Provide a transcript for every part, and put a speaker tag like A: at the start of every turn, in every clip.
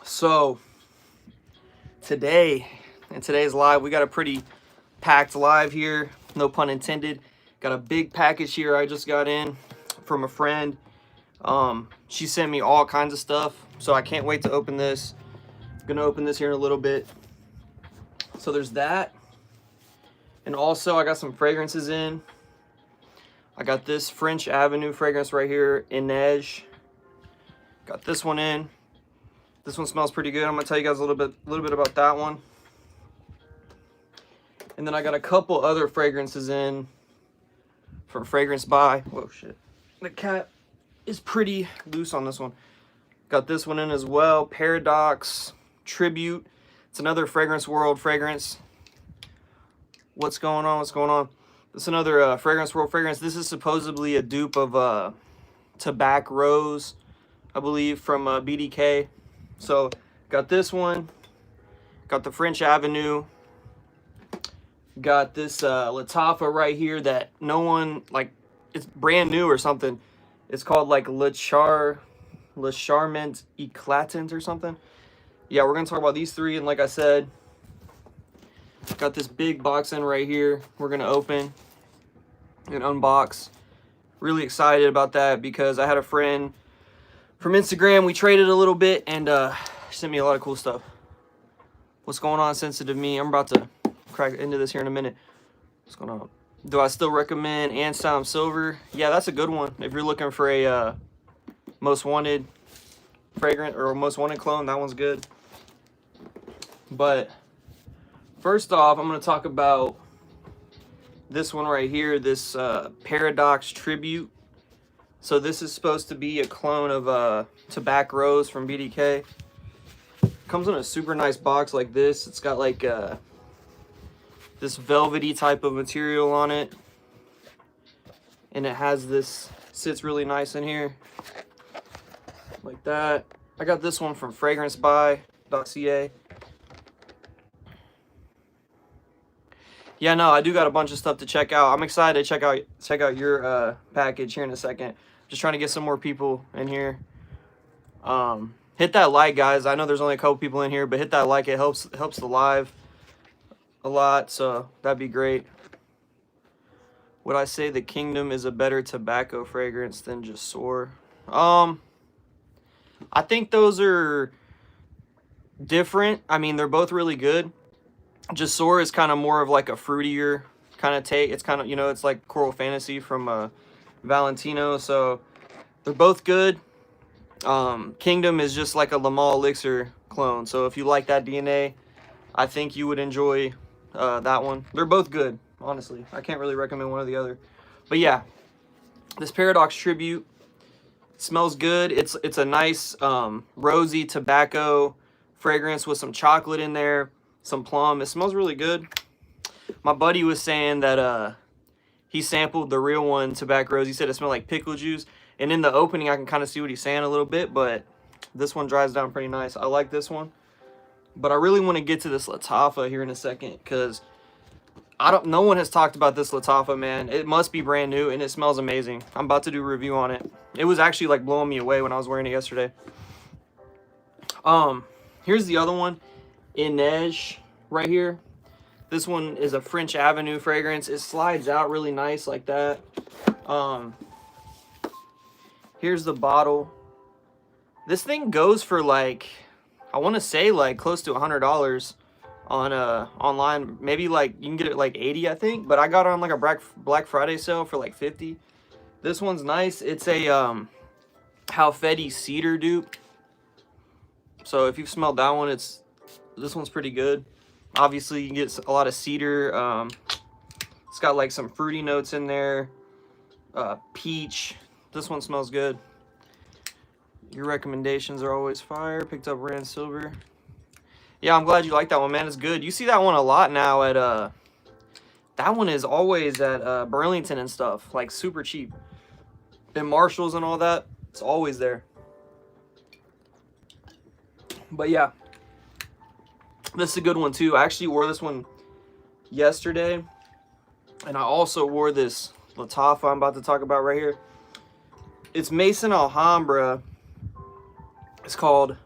A: So today, in today's live, we got a pretty packed live here, no pun intended. Got a big package here I just got in from a friend. She sent me all kinds of stuff, so I can't wait to open this. Gonna open this here in a little bit. So there's that. And also I got some fragrances in. I got this French Avenue fragrance right here, Initio. Got this one in. This one smells pretty good. I'm gonna tell you guys a little bit about that one. And then I got a couple other fragrances in from Fragrance by. Whoa, shit. The cat is pretty loose on this one. Got this one in as well. Paradox Tribute. It's another Fragrance World fragrance. What's going on? What's going on? This is another Fragrance World fragrance. This is supposedly a dupe of Tobac Rose, I believe, from BDK. So got this one. Got the French Avenue. Got this Lattafa right here that no one, like, it's brand new or something. It's called like Le Charmant Eclatant or something. Yeah, we're gonna talk about these three, and like I said, got this big box in right here. We're gonna open and unbox. Really excited about that because I had a friend from Instagram. We traded a little bit, and she sent me a lot of cool stuff. What's going on, Sensitive Me? I'm about to crack into this here in a minute. What's going on? Do I still recommend Anselm Silver? Yeah, that's a good one. If you're looking for a most wanted fragrant or most wanted clone, that one's good. But first off, I'm going to talk about this one right here, this Paradox Tribute. So this is supposed to be a clone of Tobac Rose from BDK. Comes in a super nice box like this. It's got like this velvety type of material on it. And it has this, sits really nice in here. Like that. I got this one from fragrancebuy.ca. Yeah, no, I do got a bunch of stuff to check out. I'm excited to check out your package here in a second. Just trying to get some more people in here. Hit that like, guys. I know there's only a couple people in here, but hit that like. It helps the live a lot, so that'd be great. Would I say the Kingdom is a better tobacco fragrance than Jasor? I think those are different. I mean, they're both really good. Jasor is kind of more of like a fruitier kind of take. It's kind of, you know, it's like Coral Fantasy from Valentino. So they're both good. Kingdom is just like a Lamal Elixir clone. So if you like that DNA, I think you would enjoy that one. They're both good, honestly. I can't really recommend one or the other. But yeah, this Paradox Tribute smells good. It's a nice rosy tobacco fragrance with some chocolate in there. Some plum. It smells really good. My buddy was saying that he sampled the real one, Tobac Rose. He said it smelled like pickle juice. And in the opening, I can kind of see what he's saying a little bit, but this one dries down pretty nice. I like this one. But I really want to get to this Lattafa here in a second because no one has talked about this Lattafa, man. It must be brand new, and it smells amazing. I'm about to do a review on it. It was actually like blowing me away when I was wearing it yesterday. Here's the other one. Initio right here. This one is a French Avenue fragrance. It slides out really nice like that. Here's the bottle. This thing goes for like, I want to say like close to $100 on online. Maybe like you can get it like 80, I think, but I got it on like a Black Friday sale for like 50. This one's nice. It's a Halfeti Cedar dupe. So if you've smelled that one, this one's pretty good. Obviously, you get a lot of cedar. It's got like some fruity notes in there. Peach. This one smells good. Your recommendations are always fire. Picked up Rand Silver. Yeah, I'm glad you like that one, man. It's good. You see that one a lot now at that one is always at Burlington and stuff. Like super cheap. And Marshalls and all that. It's always there. But yeah. This is a good one too. I actually wore this one yesterday. And I also wore this Lattafa I'm about to talk about right here. It's Maison Alhambra. It's called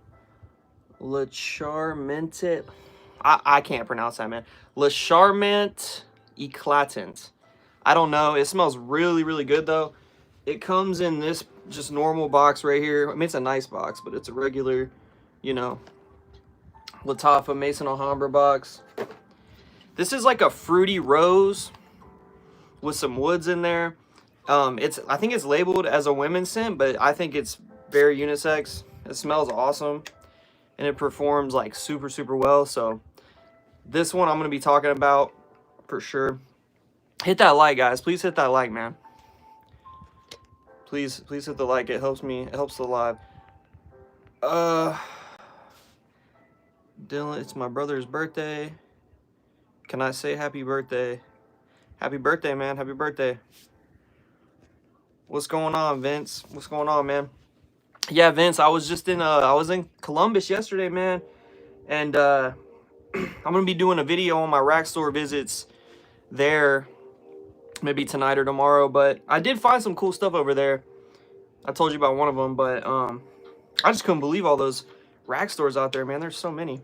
A: Le Charmente. I can't pronounce that, man. Le Charmant Eclatant. I don't know. It smells really, really good, though. It comes in this just normal box right here. I mean, it's a nice box, but it's a regular, you know, Lattafa Maison Alhambra box. This is like a fruity rose with some woods in there. I think it's labeled as a women's scent, but I think it's very unisex. It smells awesome, and it performs like super, super well. So this one I'm going to be talking about for sure. Hit that like, guys. Please hit that like, man. Please hit the like. It helps me. It helps the live. Dylan, it's my brother's birthday. Can I say happy birthday? Happy birthday, man. Happy birthday. What's going on, Vince? What's going on, man? Yeah, Vince, I was just in I was in Columbus yesterday, man. And I'm gonna be doing a video on my rack store visits there, maybe tonight or tomorrow. But I did find some cool stuff over there. I told you about one of them, but I just couldn't believe all those rack stores out there, man. There's so many.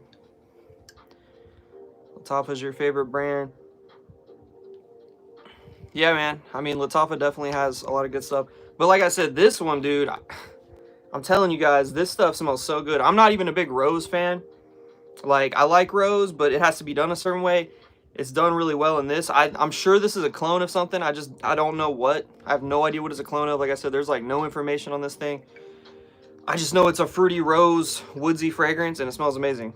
A: Lattafa's your favorite brand? Yeah, man. I mean, Lattafa definitely has a lot of good stuff. But like I said, this one, dude, I'm telling you guys, this stuff smells so good. I'm not even a big rose fan. Like, I like rose, but it has to be done a certain way. It's done really well in this. I'm sure this is a clone of something. I don't know what. I have no idea what it's a clone of. Like I said, there's like no information on this thing. I just know it's a fruity rose, woodsy fragrance, and it smells amazing.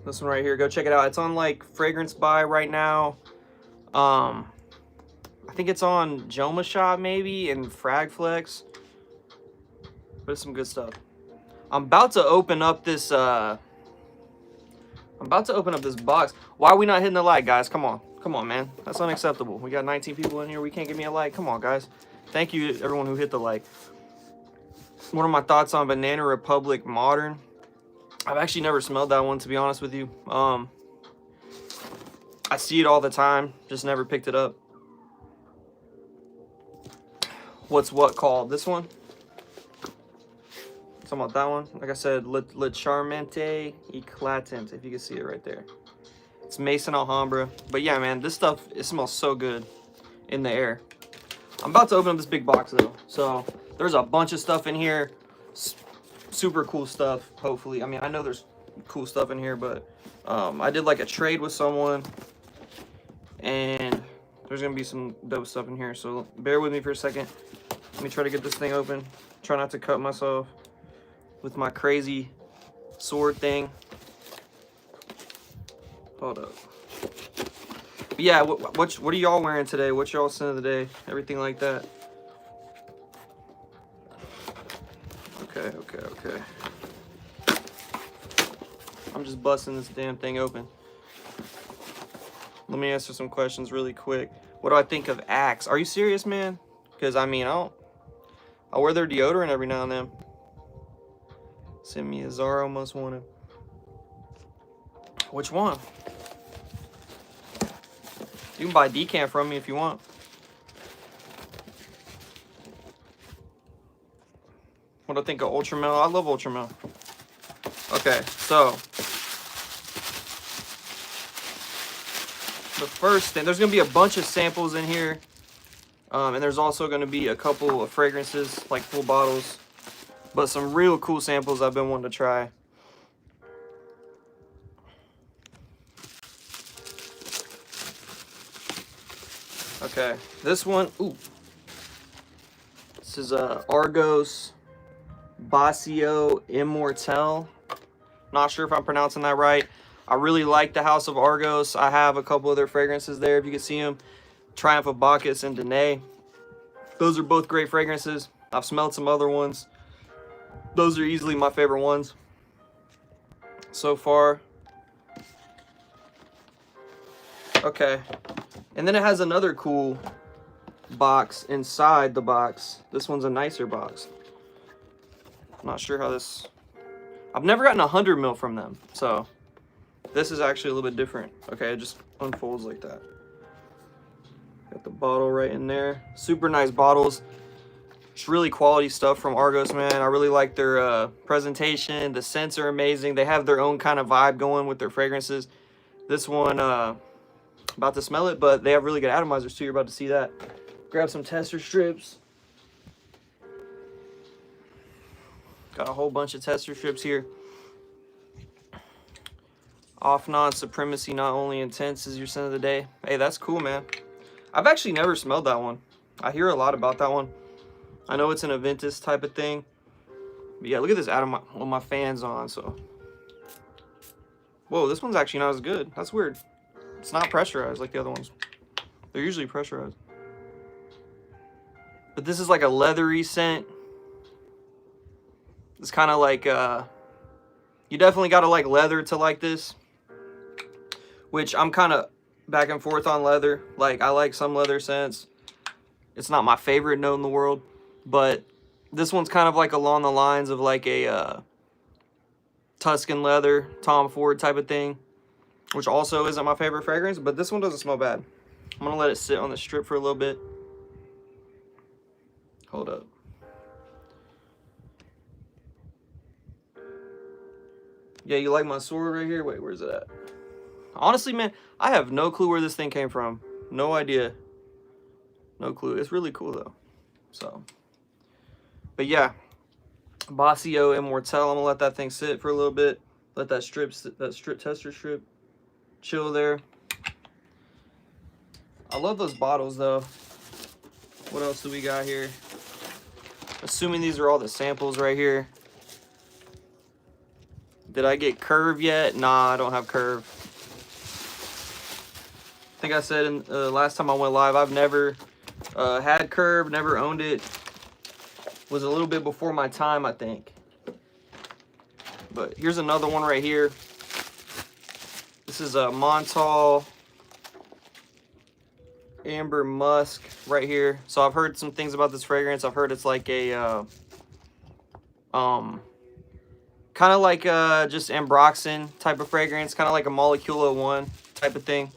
A: This one right here, go check it out. It's on like Fragrance Buy right now. I think it's on Joma Shop maybe and Fragflex. But it's some good stuff. I'm about to open up this box. Why are we not hitting the like, guys? Come on. Come on, man. That's unacceptable. We got 19 people in here. We can't give me a like. Come on, guys. Thank you to everyone who hit the like. What are my thoughts on Banana Republic Modern? I've actually never smelled that one, to be honest with you. I see it all the time. Just never picked it up. What's what called? This one? Talking about that one. Like I said, Le Charmante Eclatant, if you can see it right there. It's Maison Alhambra. But yeah, man, this stuff, it smells so good in the air. I'm about to open up this big box, though. So there's a bunch of stuff in here. Super cool stuff, hopefully. I mean, I know there's cool stuff in here, but I did like a trade with someone. And there's going to be some dope stuff in here. So bear with me for a second. Let me try to get this thing open. Try not to cut myself with my crazy sword thing. Hold up. But yeah, what are y'all wearing today? What's y'all scent of the day? Everything like that. Okay. I'm just busting this damn thing open. Let me answer some questions really quick. What do I think of Axe? Are you serious, man? Because, I mean, I wear their deodorant every now and then. Send me a Zoro Most Wanted. Which one? You can buy decant from me if you want. What do I think of Ultramel? I love Ultramel. Okay, so the first thing, there's going to be a bunch of samples in here. And there's also going to be a couple of fragrances, like full bottles. But some real cool samples I've been wanting to try. Okay, this one, ooh. This is Argos Basio Immortelle. Not sure if I'm pronouncing that right. I really like the House of Argos. I have a couple of their fragrances there, if you can see them. Triumph of Bacchus and Danae. Those are both great fragrances. I've smelled some other ones. Those are easily my favorite ones so far. Okay. And then it has another cool box inside the box. This one's a nicer box. I'm not sure how this... I've never gotten 100 ml from them, so this is actually a little bit different. Okay, it just unfolds like that. Got the bottle right in there. Super nice bottles. It's really quality stuff from Argos, man. I really like their presentation. The scents are amazing. They have their own kind of vibe going with their fragrances. This one, about to smell it, but they have really good atomizers too. You're about to see that. Grab some tester strips. Got a whole bunch of tester strips here. Off nod supremacy, not only intense is your scent of the day. Hey, that's cool, man. I've actually never smelled that one. I hear a lot about that one. I know it's an Aventus type of thing. But yeah, look at this atomizer. Well, my fan's on, so. Whoa, this one's actually not as good. That's weird. It's not pressurized like the other ones. They're usually pressurized. But this is like a leathery scent. It's kind of like, you definitely got to like leather to like this. Which I'm kind of back and forth on leather. Like, I like some leather scents. It's not my favorite note in the world. But this one's kind of like along the lines of like a Tuscan leather, Tom Ford type of thing. Which also isn't my favorite fragrance. But this one doesn't smell bad. I'm going to let it sit on the strip for a little bit. Hold up. Yeah, you like my sword right here? Wait, where's it at? Honestly, man, I have no clue where this thing came from. No idea. No clue. It's really cool, though. So. But yeah. Bossio Immortelle. I'm going to let that thing sit for a little bit. Let that tester strip chill there. I love those bottles, though. What else do we got here? Assuming these are all the samples right here. Did I get Curve yet? Nah, I don't have Curve. I think I said in last time I went live, I've never had Curve, never owned it. Was a little bit before my time, I think. But here's another one right here. This is a Montale Amber Musk right here. So I've heard some things about this fragrance. I've heard it's like a kind of like just Ambroxan type of fragrance, kind of like a Molecula 1 type of thing.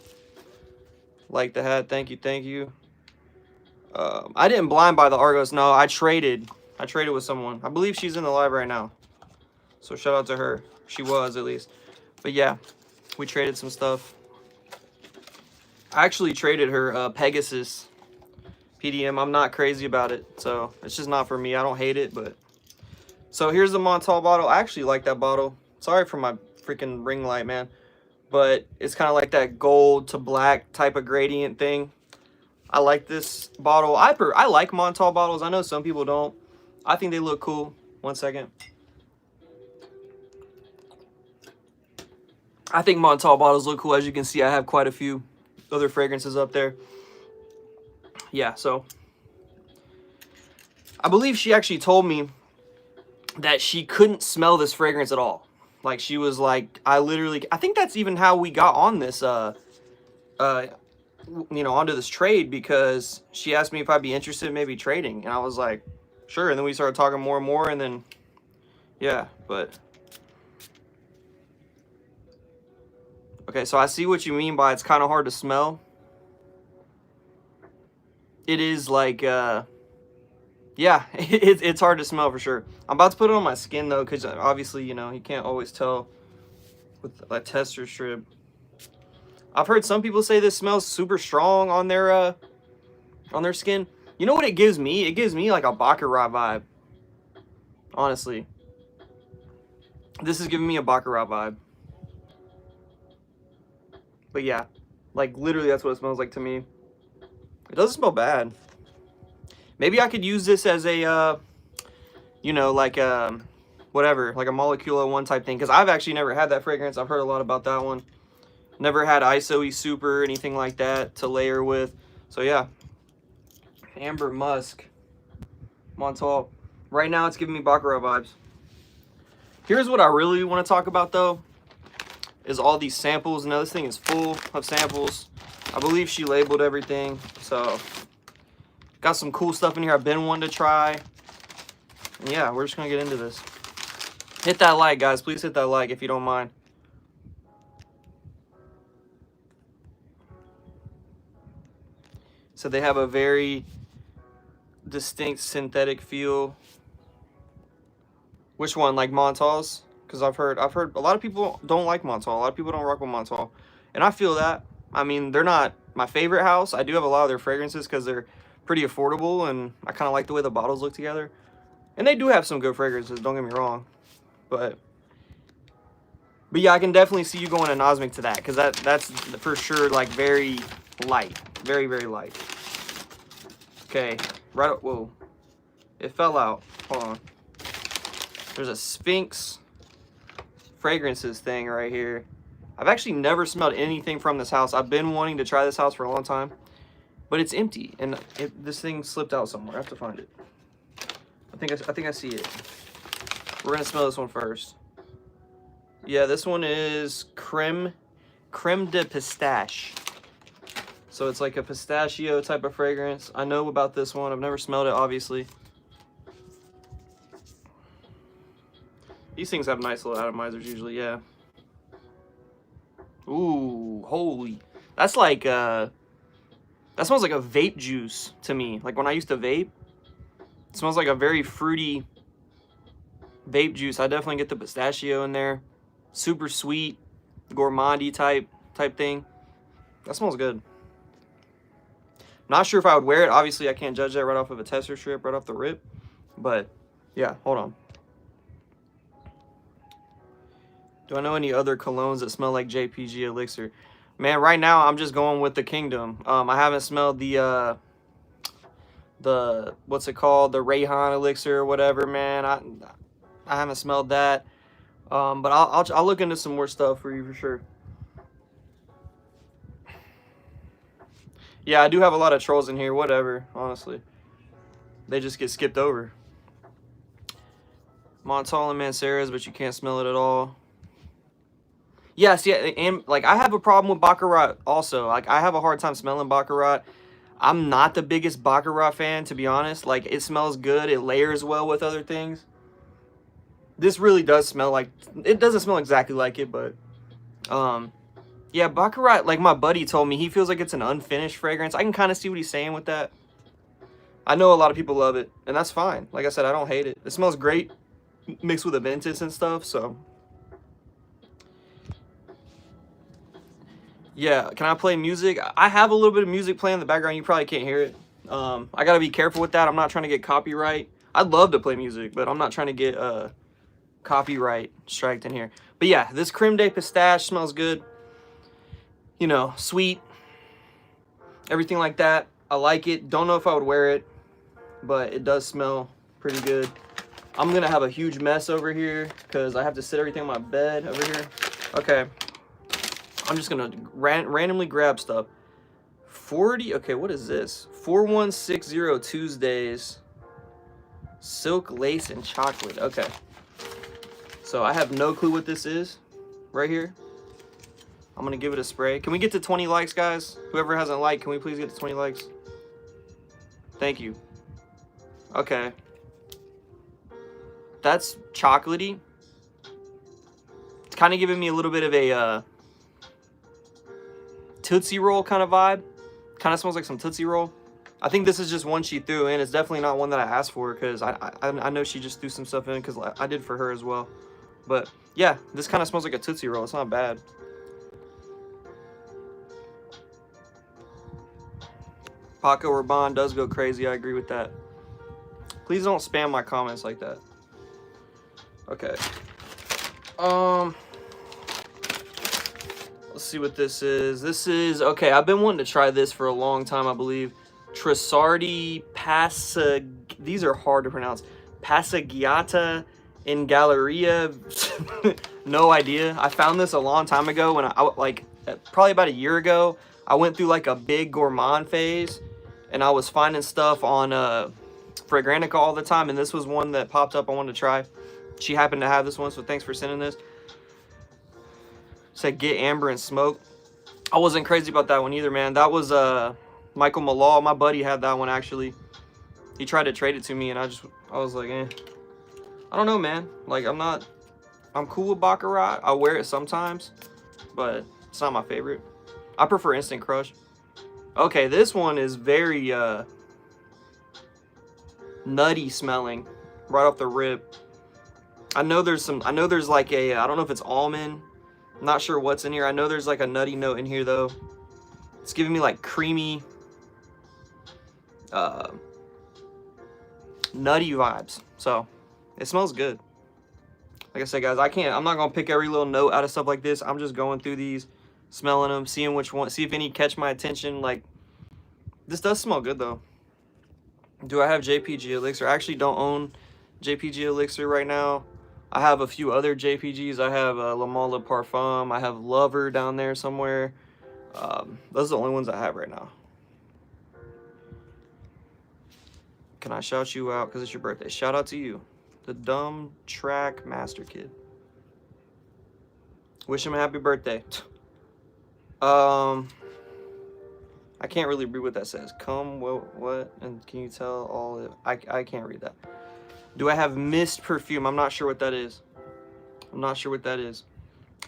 A: Like the hat, thank you. I didn't blind buy the Argos. No, I traded with someone. I believe she's in the live right now. So shout out to her. She was, at least. But yeah, we traded some stuff. I actually traded her Pegasus PDM. I'm not crazy about it, so it's just not for me. I don't hate it, but... So here's the Montale bottle. I actually like that bottle. Sorry for my freaking ring light, man. But it's kind of like that gold to black type of gradient thing. I like this bottle. I like Montale bottles. I know some people don't. I think they look cool. One second. I think Montale bottles look cool. As you can see, I have quite a few other fragrances up there. Yeah, so. I believe she actually told me that she couldn't smell this fragrance at all. Like, she was like, I think that's even how we got on this, you know, onto this trade, because she asked me if I'd be interested in maybe trading, and I was like, sure. And then we started talking more and more, and then, yeah, but. Okay, so I see what you mean by it's kind of hard to smell. It is like, yeah, it's hard to smell for sure. I'm about to put it on my skin though, because obviously, you know, you can't always tell with that tester strip. I've heard some people say this smells super strong on their skin. You know what it gives me? It gives me like a Baccarat vibe. Honestly, this is giving me a Baccarat vibe. But yeah, like literally that's what it smells like to me. It doesn't smell bad. Maybe I could use this as a, you know, like whatever, like a Molecula 1 type thing. Because I've actually never had that fragrance. I've heard a lot about that one. Never had ISOE Super or anything like that to layer with. So yeah, Amber Musk, Montale. Right now it's giving me Baccarat vibes. Here's what I really want to talk about though. Is all these samples. Now this thing is full of samples. I believe she labeled everything. So got some cool stuff in here I've been wanting to try. And yeah, we're just gonna get into this. Hit that like, guys. Please hit that like if you don't mind. So they have a very distinct synthetic feel. Which one, like Montale's? Because I've heard a lot of people don't like Montale. A lot of people don't rock with Montale, and I feel that. I mean, they're not my favorite house. I do have a lot of their fragrances because they're pretty affordable, and I kind of like the way the bottles look together. And they do have some good fragrances, don't get me wrong. But yeah, I can definitely see you going anosmic to that, because that's for sure like very light, very light. Okay, right. Whoa, it fell out. Hold on. There's a Sphinx Fragrances thing right here. I've actually never smelled anything from this house. I've been wanting to try this house for a long time, but it's empty, and this thing slipped out somewhere. I have to find it. I think I see it. We're gonna smell this one first. Yeah, this one is creme de pistache. So it's like a pistachio type of fragrance. I know about this one. I've never smelled it, obviously. These things have nice little atomizers usually, yeah. Ooh, holy. That's like, that smells like a vape juice to me. Like when I used to vape, it smells like a very fruity vape juice. I definitely get the pistachio in there. Super sweet, gourmandy type thing. That smells good. Not sure if I would wear it. Obviously, I can't judge that right off of a tester strip, right off the rip. But, yeah, hold on. Do I know any other colognes that smell like JPG Elixir? Man, right now I'm just going with the Kingdom. I haven't smelled the what's it called? The Rayhan Elixir or whatever, man. I haven't smelled that. But I'll look into some more stuff for you for sure. Yeah, I do have a lot of trolls in here. Whatever, honestly. They just get skipped over. Montale and Mancera's, but you can't smell it at all. Yes, yeah, and like I have a problem with Baccarat also. Like I have a hard time smelling Baccarat. I'm not the biggest Baccarat fan, to be honest. Like it smells good, it layers well with other things. This really does smell like, it doesn't smell exactly like it, but yeah, Baccarat, like my buddy told me, he feels like it's an unfinished fragrance. I can kind of see what he's saying with that. I know a lot of people love it, and that's fine. Like I said, I don't hate it. It smells great mixed with Aventus and stuff, so. Yeah, can I play music? I have a little bit of music playing in the background. You probably can't hear it. I got to be careful with that. I'm not trying to get copyright. I'd love to play music, but I'm not trying to get copyright striked in here. But yeah, this creme de pistache smells good. You know, sweet. Everything like that. I like it. Don't know if I would wear it, but it does smell pretty good. I'm going to have a huge mess over here because I have to sit everything on my bed over here. Okay. I'm just going to randomly grab stuff. 40, okay, what is this? 4160 Tuesdays. Silk, lace, and chocolate. Okay. So I have no clue what this is right here. I'm going to give it a spray. Can we get to 20 likes, guys? Whoever hasn't liked, can we please get to 20 likes? Thank you. Okay. That's chocolatey. It's kind of giving me a little bit of a Tootsie Roll kind of vibe. Kind of smells like some Tootsie Roll. I think this is just one she threw in. It's definitely not one that I asked for because I know she just threw some stuff in because I did for her as well. But yeah, this kind of smells like a Tootsie Roll. It's not bad. Paco Rabanne does go crazy. I agree with that. Please don't spam my comments like that. Okay. Let's see what this is. This is, okay, I've been wanting to try this for a long time, I believe. Trisardi these are hard to pronounce. Passeggiata in Galleria. No idea. I found this a long time ago when I like, probably about a year ago. I went through like a big gourmand phase and I was finding stuff on Fragrantica all the time, and this was one that popped up I wanted to try. She happened to have this one, so thanks for sending this. Said get amber and smoke. I wasn't crazy about that one either, man. That was Michael Malal. My buddy had that one actually. He tried to trade it to me and I was like, eh. I don't know, man. Like I'm cool with Baccarat. I wear it sometimes, but it's not my favorite. I prefer Instant Crush. Okay, this one is very nutty smelling right off the rip. I know there's like a, I don't know if it's almond. I'm not sure what's in here. I know there's like a nutty note in here though. It's giving me like creamy, nutty vibes. So it smells good. Like I said, guys, I'm not gonna pick every little note out of stuff like this. I'm just going through these, smelling them, seeing which one, see if any catch my attention. Like, this does smell good though. Do I have JPG Elixir? I actually don't own JPG Elixir right now. I have a few other JPGs. I have Le Male Le Parfum. I have Lover down there somewhere. Those are the only ones I have right now. Can I shout you out because it's your birthday? Shout out to you. The Dumb Track Master Kid. Wish him a happy birthday. I can't really read what that says. Come, what? And can you tell all it? I can't read that. Do I have mist perfume? I'm not sure what that is. I'm not sure what that is.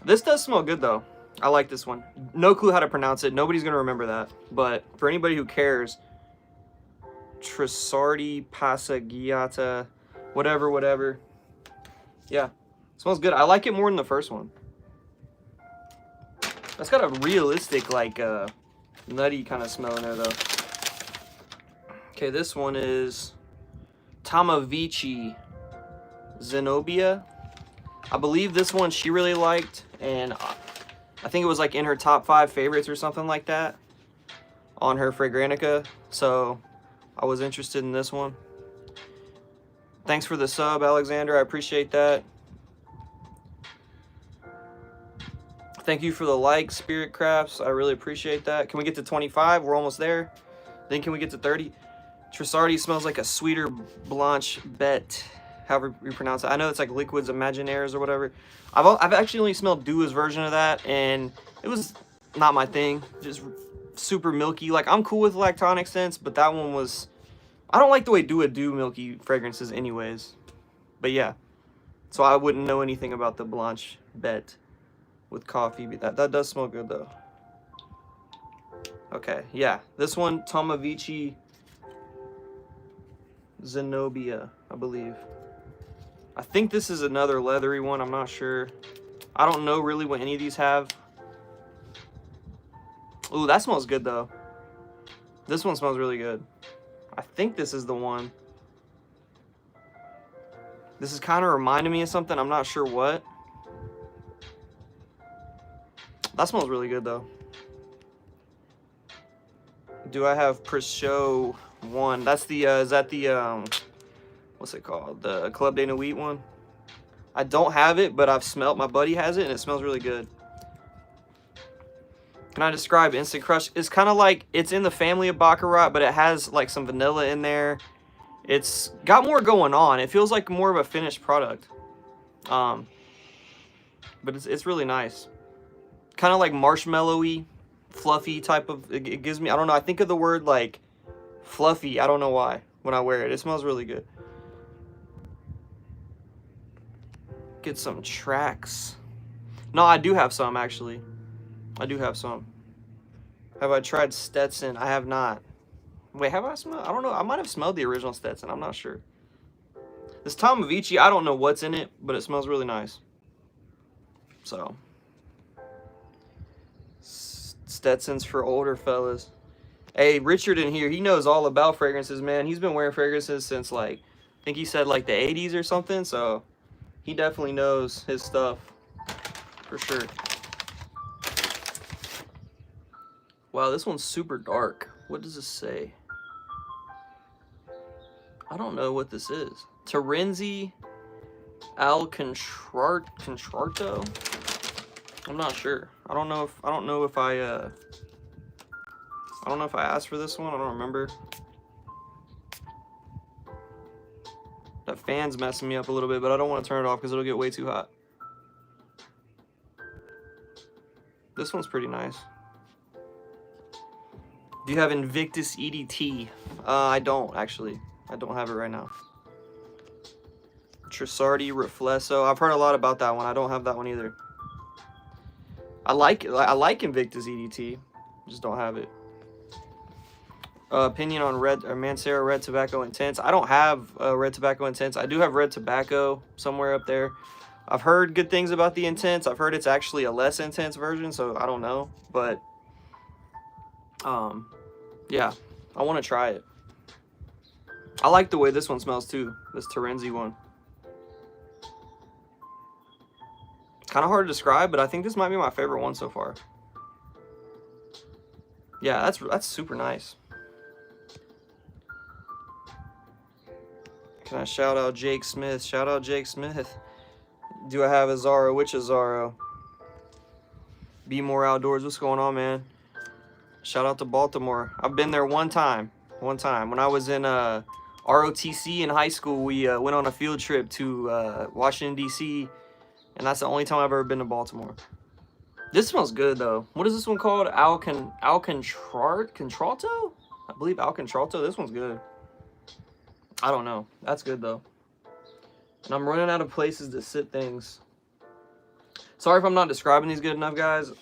A: This does smell good though. I like this one. No clue how to pronounce it. Nobody's gonna remember that. But for anybody who cares, Trisardi Passagiata, whatever. Yeah, smells good. I like it more than the first one. That's got a realistic, like, nutty kind of smell in there though. Okay, this one is Tamavici Zenobia. I believe this one she really liked, and I think it was like in her top 5 favorites or something like that on her Fragrantica. So I was interested in this one. Thanks for the sub, Alexander. I appreciate that. Thank you for the like, Spirit Crafts. I really appreciate that. Can we get to 25? We're almost there. Then can we get to 30? Trisardi smells like a sweeter Blanche Bête, however you pronounce it. I know it's like Liquids Imaginaires or whatever. I've actually only smelled Dua's version of that, and it was not my thing. Just super milky. Like, I'm cool with lactonic scents, but that one was... I don't like the way Dua do milky fragrances anyways. But yeah. So I wouldn't know anything about the Blanche Bête with coffee. But that does smell good, though. Okay, yeah. This one, Tamavici Zenobia, I believe. I think this is another leathery one. I'm not sure. I don't know really what any of these have. Ooh, that smells good though. This one smells really good. I think this is the one. This is kind of reminding me of something. I'm not sure what. That smells really good though. Do I have Presho 1? That's the, is that the, what's it called? The Club de Nuit one? I don't have it, but I've smelled, my buddy has it, and it smells really good. Can I describe Instant Crush? It's kind of like, it's in the family of Baccarat, but it has like some vanilla in there. It's got more going on. It feels like more of a finished product. But it's really nice. Kind of like marshmallowy, fluffy type of, it gives me, I don't know, I think of the word like fluffy, I don't know why, when I wear it. It smells really good. Get some tracks. No, I do have some actually. I do have some. Have I tried Stetson? I have not. Wait, have I smelled? I don't know. I might have smelled the original Stetson. I'm not sure. This Tamavici, I don't know what's in it, but it smells really nice. So. Stetson's for older fellas. Hey, Richard in here, he knows all about fragrances, man. He's been wearing fragrances since like, I think he said like the 80s or something. So he definitely knows his stuff for sure. Wow, this one's super dark. What does this say? I don't know what this is. Terenzi Al Contrarto? I'm not sure. I don't know if I asked for this one. I don't remember. That fan's messing me up a little bit, but I don't want to turn it off because it'll get way too hot. This one's pretty nice. Do you have Invictus EDT? I don't, actually. I don't have it right now. Trisardi Reflesso. I've heard a lot about that one. I don't have that one either. I like Invictus EDT. Just don't have it. opinion on red or Mancera Red Tobacco Intense. I don't have Red Tobacco Intense. I do have Red Tobacco somewhere up there. I've heard good things about the Intense. I've heard it's actually a less intense version, so I don't know. But, yeah, I want to try it. I like the way this one smells too, this Terenzi one. It's kind of hard to describe, but I think this might be my favorite one so far. Yeah, that's super nice. Can I shout out Jake Smith? Shout out Jake Smith. Do I have a Zoro? Which is Zoro? Be More Outdoors. What's going on, man? Shout out to Baltimore. I've been there one time. One time. When I was in ROTC in high school, we went on a field trip to Washington, D.C., and that's the only time I've ever been to Baltimore. This smells good, though. What is this one called? Contralto? I believe Contralto. This one's good. I don't know. That's good, though. And I'm running out of places to sit things. Sorry if I'm not describing these good enough, guys,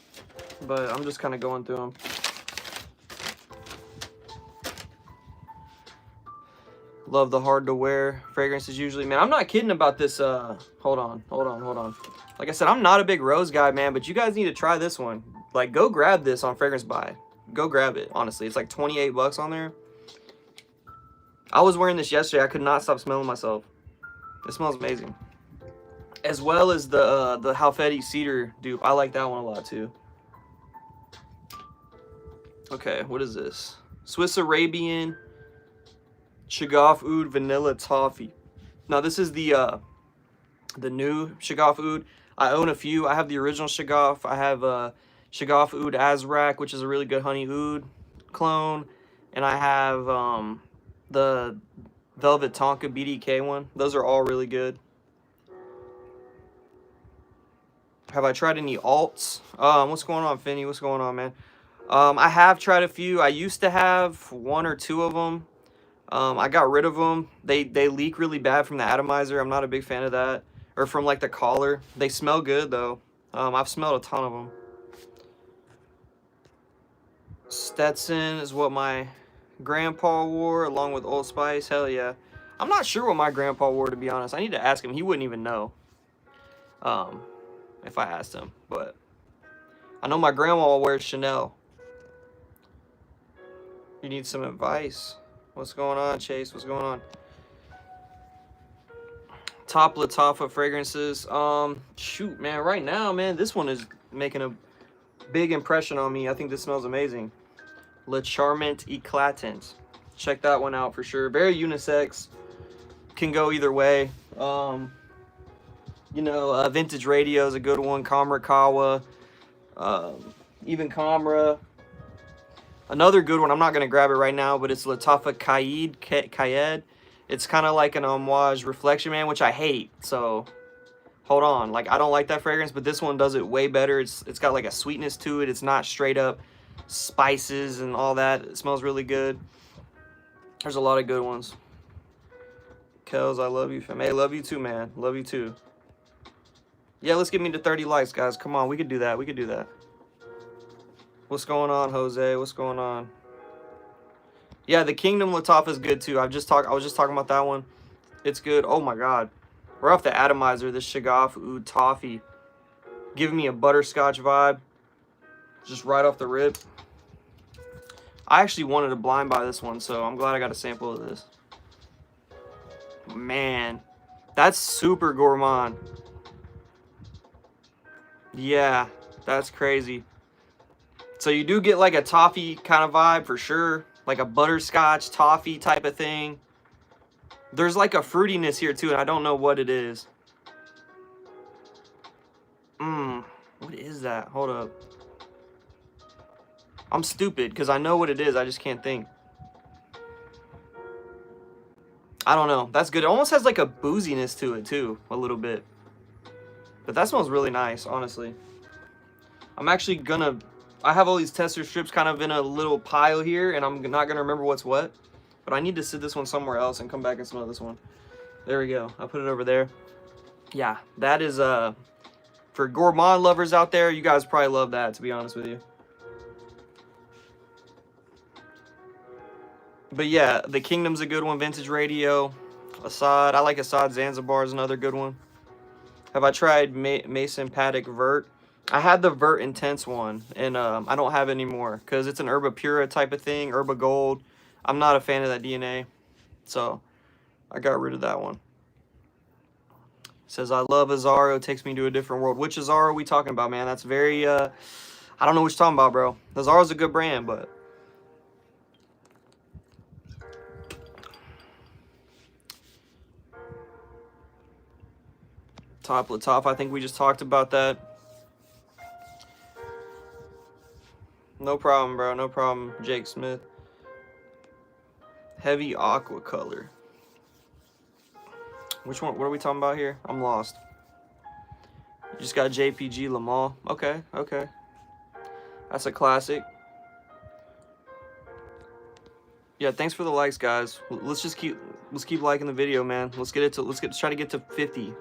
A: but I'm just kind of going through them. Love the hard to wear fragrances usually. Man, I'm not kidding about this. Hold on. Like I said, I'm not a big rose guy, man, but you guys need to try this one. Like, go grab this on Fragrance Buy. Go grab it, honestly. It's like 28 bucks on there. I was wearing this yesterday. I could not stop smelling myself. It smells amazing. As well as the Halfeti Cedar dupe. I like that one a lot too. Okay, what is this? Swiss Arabian Shaghaf Oud Vanilla Toffee. Now this is the new Shaghaf Oud. I own a few. I have the original Shaghaf. I have Shaghaf Oud Azrak, which is a really good honey oud clone, and I have the Velvet Tonka BDK one. Those are all really good. Have I tried any alts? What's going on, Finny? What's going on, man? I have tried a few. I used to have one or two of them. I got rid of them. They leak really bad from the atomizer. I'm not a big fan of that. Or from like the collar. They smell good though. I've smelled a ton of them. Stetson is what my grandpa wore along with Old Spice. Hell yeah. I'm not sure what my grandpa wore, to be honest. I need to ask him. He wouldn't even know. If I asked him, but I know my grandma wears Chanel. You need some advice. What's going on, Chase? What's going on? Top Lattafa fragrances. Shoot, man. Right now, man, this one is making a big impression on me. I think this smells amazing. Le Charmant Eclatant. Check that one out for sure. Very unisex. Can go either way. You know, Vintage Radio is a good one. Kamra Kawa. Even Kamra. Another good one. I'm not going to grab it right now, but it's Lattafa Kayed. It's kind of like an Amouage Reflection Man, which I hate. So, hold on. Like, I don't like that fragrance, but this one does it way better. It's got like a sweetness to it. It's not straight up spices and all that. It smells really good. There's a lot of good ones. Kells, I love you, fam. Hey, love you too, man. Love you too. Yeah, let's get me to 30 likes, guys. Come on, we could do that. We could do that. What's going on, Jose? What's going on? Yeah, the Kingdom Lattafa is good too. I was just talking about that one. It's good. Oh my god. We're off the atomizer. This Shaghaf Oud Toffee. Giving me a butterscotch vibe. Just right off the rip. I actually wanted to blind buy this one, so I'm glad I got a sample of this. Man, that's super gourmand. Yeah, that's crazy. So you do get like a toffee kind of vibe for sure. Like a butterscotch toffee type of thing. There's like a fruitiness here too, and I don't know what it is. What is that? Hold up. I'm stupid because I know what it is. I just can't think. I don't know. That's good. It almost has like a booziness to it too, a little bit. But that smells really nice, honestly. I'm actually gonna... I have all these tester strips kind of in a little pile here, and I'm not gonna remember what's what. But I need to sit this one somewhere else and come back and smell this one. There we go. I'll put it over there. Yeah, that is... for gourmand lovers out there, you guys probably love that, to be honest with you. But yeah, the Kingdom's a good one. Vintage Radio. Assad. I like Assad Zanzibar is another good one. Have I tried Mason Paddock Vert? I had the Vert Intense one, and I don't have it anymore because it's an Herba Pura type of thing, Herba Gold. I'm not a fan of that DNA, so I got rid of that one. Says, I love Azaro, takes me to a different world. Which Azaro are we talking about, man? That's very, I don't know what you're talking about, bro. Azaro's a good brand, but... Top Latif, I think we just talked about that. No problem, bro. No problem, Jake Smith. Heavy aqua color. Which one? What are we talking about here? I'm lost. You just got JPG Lamal. Okay, okay. That's a classic. Yeah, thanks for the likes, guys. Let's keep liking the video, man. Let's try to get to 50.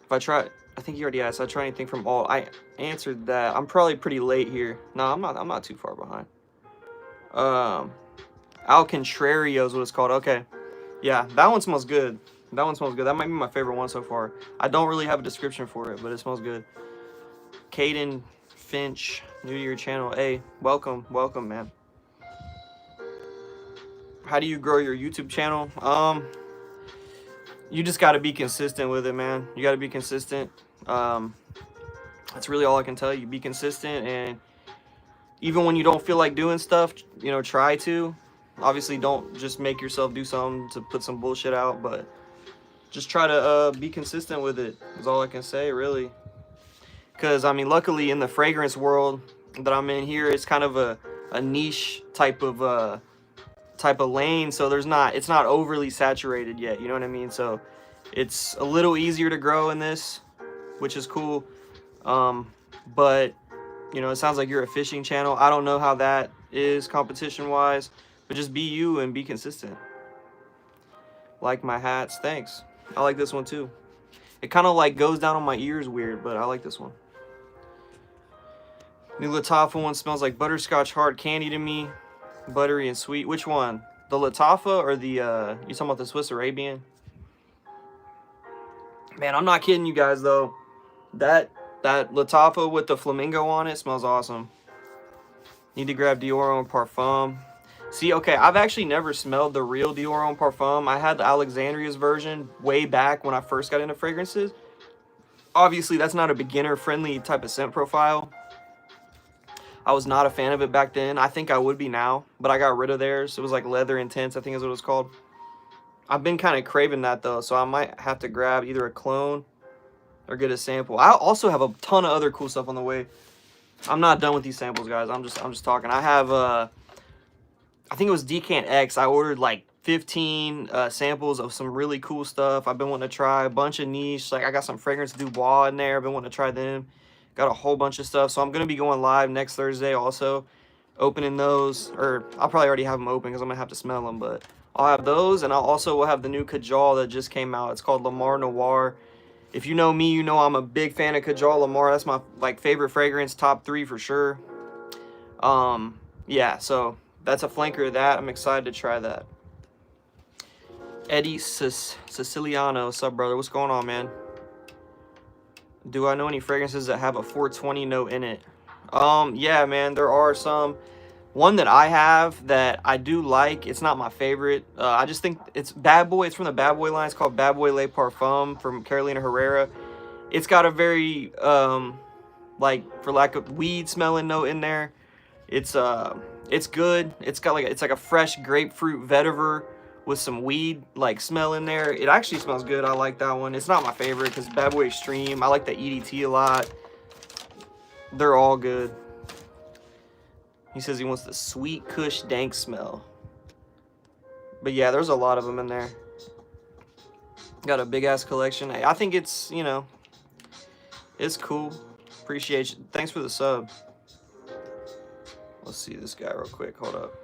A: If I try, I think you already asked. I try anything from all. I answered that. I'm probably pretty late here. No, I'm not too far behind. Al Contrario is what it's called. Okay. Yeah, that one smells good. That one smells good. That might be my favorite one so far. I don't really have a description for it, but it smells good. Caden Finch, new to your channel. Hey, welcome, man. How do you grow your YouTube channel? You just got to be consistent with it, man. You got to be consistent. That's really all I can tell you. Be consistent, and even when you don't feel like doing stuff, you know, try to. Obviously, don't just make yourself do something to put some bullshit out, but just try to be consistent with it is all I can say, really. Because, I mean, luckily in the fragrance world that I'm in here, it's kind of a niche type of lane, so it's not overly saturated yet, you know what I mean? So it's a little easier to grow in this, which is cool. But, you know, it sounds like you're a fishing channel. I don't know how that is competition-wise. But just be you and be consistent. Like my hats. Thanks. I like this one too. It kind of like goes down on my ears weird, but I like this one. New Latifah one smells like butterscotch hard candy to me. Buttery and sweet. Which one? The Latifah or the, you talking about the Swiss Arabian? Man, I'm not kidding you guys though. That Latifah with the flamingo on it smells awesome. Need to grab Dior and Parfum. See, okay, I've actually never smelled the real Dior Homme Parfum. I had the Alexandria's version way back when I first got into fragrances. Obviously, that's not a beginner-friendly type of scent profile. I was not a fan of it back then. I think I would be now, but I got rid of theirs. It was like Leather Intense, I think is what it was called. I've been kind of craving that, though, so I might have to grab either a clone or get a sample. I also have a ton of other cool stuff on the way. I'm not done with these samples, guys. I'm just talking. I have... I think it was Decant X. I ordered like 15 samples of some really cool stuff. I've been wanting to try a bunch of niche. Like I got some Fragrance Dubois in there. I've been wanting to try them. Got a whole bunch of stuff. So I'm going to be going live next Thursday also. Opening those. Or I'll probably already have them open because I'm going to have to smell them. But I'll have those. And I'll also will have the new Kajal that just came out. It's called Lamar Noir. If you know me, you know I'm a big fan of Kajal Lamar. That's my like favorite fragrance. Top 3 for sure. Yeah, so... that's a flanker of that. I'm excited to try that. Eddie Siciliano. What's up, brother? What's going on, man? Do I know any fragrances that have a 420 note in it? Yeah, man. There are some. One that I have that I do like. It's not my favorite. I just think it's Bad Boy. It's from the Bad Boy line. It's called Bad Boy Le Parfum from Carolina Herrera. It's got a very, like, for lack of weed smelling note in there. It's good. It's like a fresh grapefruit vetiver with some weed like smell in there. It actually smells good. I like that one. It's not my favorite because Bad Boy Extreme. I like the EDT a lot. They're all good. He says he wants the sweet kush dank smell. But yeah, there's a lot of them in there. Got a big ass collection. I think it's, you know, it's cool. Appreciate you. Thanks for the sub. Let's see this guy real quick. Hold up.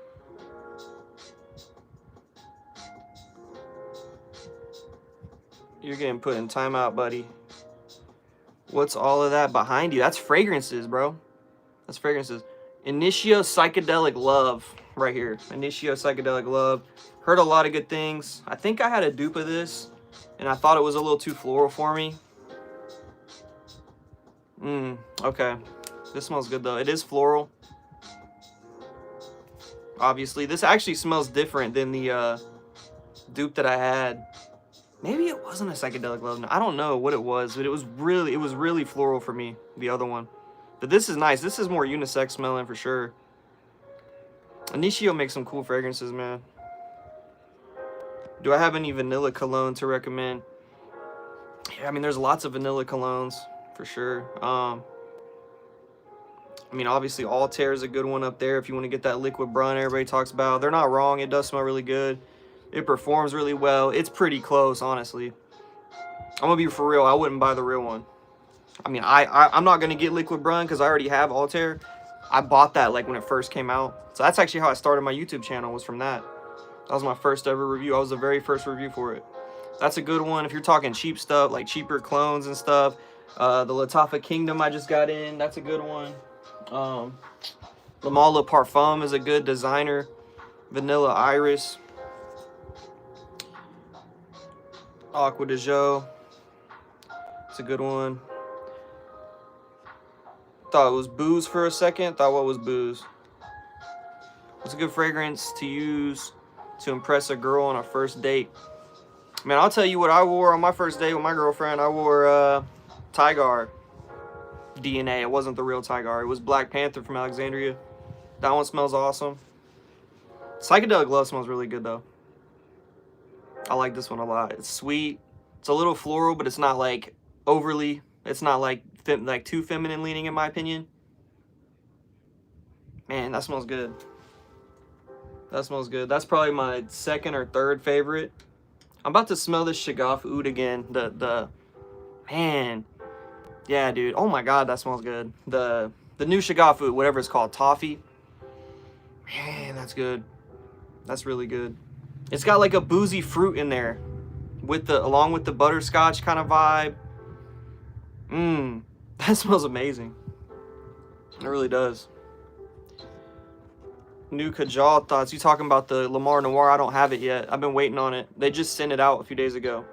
A: You're getting put in timeout, buddy. What's all of that behind you? That's fragrances, bro. That's fragrances. Initio Psychedelic Love. right here. Initio Psychedelic Love. Heard a lot of good things. I think I had a dupe of this, and I thought it was a little too floral for me. Okay. This smells good, though. It is floral. Obviously. This actually smells different than the dupe that I had. Maybe it wasn't a Psychedelic Love. I don't know what it was, but it was really floral for me, the other one. But this is nice. This is more unisex smelling for sure. Initio makes some cool fragrances, man. Do I have any vanilla cologne to recommend? Yeah, I mean, there's lots of vanilla colognes for sure. I mean, obviously, Altair is a good one up there if you want to get that liquid brun everybody talks about. They're not wrong. It does smell really good. It performs really well. It's pretty close, honestly. I'm going to be for real. I wouldn't buy the real one. I mean, I'm not going to get liquid brun because I already have Altair. I bought that like when it first came out. So that's actually how I started my YouTube channel, was from that. That was my first ever review. I was the very first review for it. That's a good one if you're talking cheap stuff, like cheaper clones and stuff. The Lattafa Kingdom I just got in. That's a good one. Le Male Le Parfum is a good designer. Vanilla Iris. Aqua de Jo. It's a good one. Thought it was booze for a second. Thought what was booze? What's a good fragrance to use to impress a girl on a first date? Man, I'll tell you what I wore on my first date with my girlfriend. I wore Tigar DNA. It wasn't the real Tigar. It was Black Panther from Alexandria. That one smells awesome. Psychedelic Love smells really good though. I like this one a lot. It's sweet. It's a little floral, but it's not like overly. It's not like too feminine leaning in my opinion. Man, that smells good. That smells good. That's probably my second or third favorite. I'm about to smell this Shaghaf Oud again. Man. Yeah, dude. Oh my god, that smells good. The new Shaghaf Oud, whatever it's called, Toffee. Man, that's good. That's really good. It's got like a boozy fruit in there along with the butterscotch kind of vibe. That smells amazing. It really does. New Kajal thoughts. You talking about the Lamar Noir? I don't have it yet. I've been waiting on it. They just sent it out a few days ago.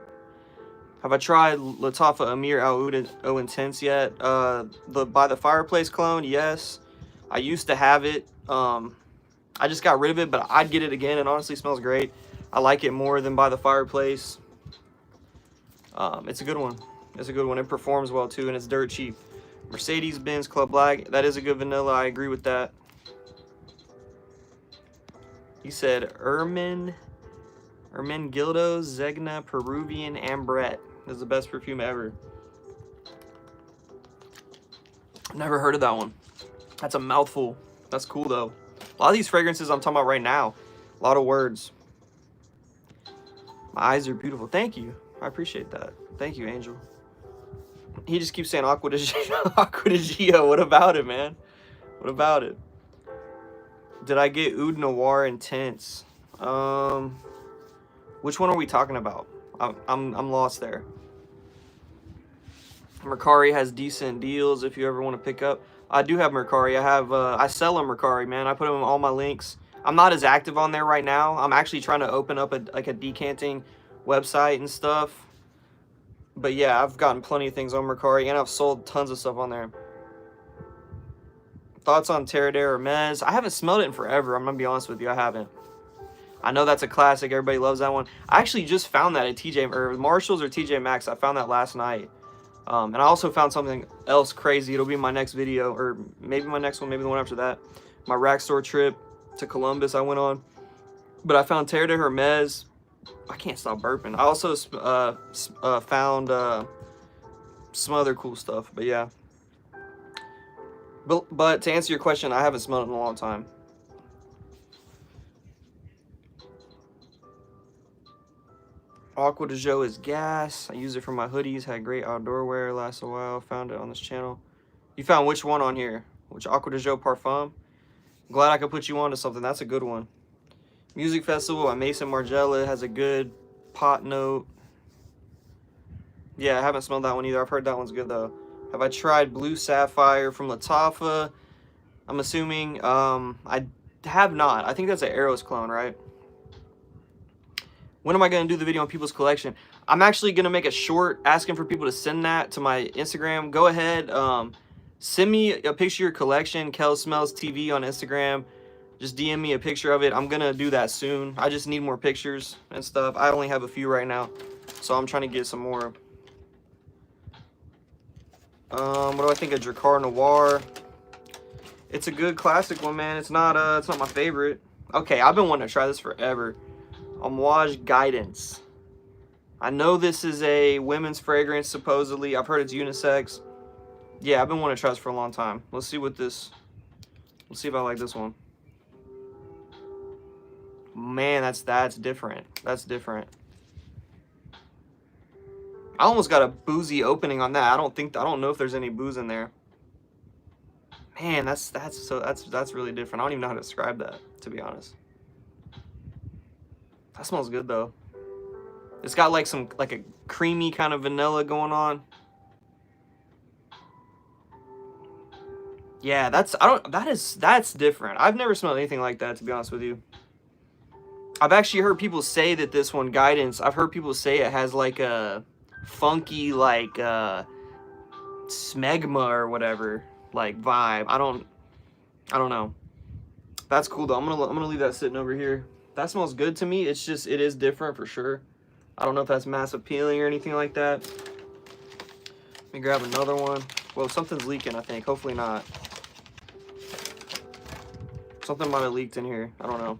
A: Have I tried Lattafa Amir Al Oud O Intense yet? By the Fireplace clone, yes. I used to have it. I just got rid of it, but I'd get it again. It honestly smells great. I like it more than By the Fireplace. It's a good one. It's a good one. It performs well too, and it's dirt cheap. Mercedes-Benz Club Black. That is a good vanilla. I agree with that. He said Ermin Gildo Zegna Peruvian Ambrette is the best perfume ever. Never heard of that one. That's a mouthful. That's cool though. A lot of these fragrances I'm talking about right now, a lot of words. My eyes are beautiful. Thank you. I appreciate that. Thank you, Angel. He just keeps saying Aqua de Gio. What about it, man? What about it? Did I get Oud Noir Intense? Which one are we talking about? I'm lost there. Mercari has decent deals if you ever want to pick up. I do have Mercari. I sell a Mercari, man. I put them in all my links. I'm not as active on there right now. I'm actually trying to open up a decanting website and stuff. But yeah, I've gotten plenty of things on Mercari, and I've sold tons of stuff on there. Thoughts on Terre de Hermes? I haven't smelled it in forever. I'm gonna be honest with you, I haven't. I know that's a classic. Everybody loves that one. I actually just found that at TJ or Marshalls or TJ Maxx. I found that last night. And I also found something else crazy. It'll be in my next video, or maybe my next one, maybe the one after that. My rack store trip to Columbus I went on. But I found Terre de Hermes. I can't stop burping. I also found some other cool stuff. But yeah. But to answer your question, I haven't smelled it in a long time. Aqua de Jo is gas. I use it for my hoodies. Had great outdoor wear. Lasts a while. Found it on this channel. You found which one on here? Which Aqua de Jo Parfum? Glad I could put you on to something. That's a good one. Music Festival by Mason Margiela has a good pot note. Yeah, I haven't smelled that one either. I've heard that one's good though. Have I tried Blue Sapphire from Lattafa? I'm assuming. I have not. I think that's an Arrows clone, right? When am I going to do the video on people's collection? I'm actually going to make a short asking for people to send that to my Instagram. Go ahead. Send me a picture of your collection. Kells Smells TV on Instagram. Just DM me a picture of it. I'm going to do that soon. I just need more pictures and stuff. I only have a few right now, so I'm trying to get some more. What do I think of Drakkar Noir? It's a good classic one, man. It's not my favorite. Okay, I've been wanting to try this forever. Amouage Guidance. I know this is a women's fragrance, supposedly. I've heard it's unisex. Yeah, I've been wanting to try this for a long time. Let's see if I like this one. Man, that's different. That's different. I almost got a boozy opening on that. I don't know if there's any booze in there. Man, that's really different. I don't even know how to describe that, to be honest. That smells good though. It's got like a creamy kind of vanilla going on. Yeah, that's different. I've never smelled anything like that, to be honest with you. I've actually heard people say that this one, Guidance, I've heard people say it has like a funky like smegma or whatever like vibe. I don't know. That's cool though. I'm gonna leave that sitting over here. That smells good to me. It's just, it is different for sure. I don't know if that's mass appealing or anything like that. Let me grab another one. Well, something's leaking, I think. Hopefully not. Something might have leaked in here. I don't know.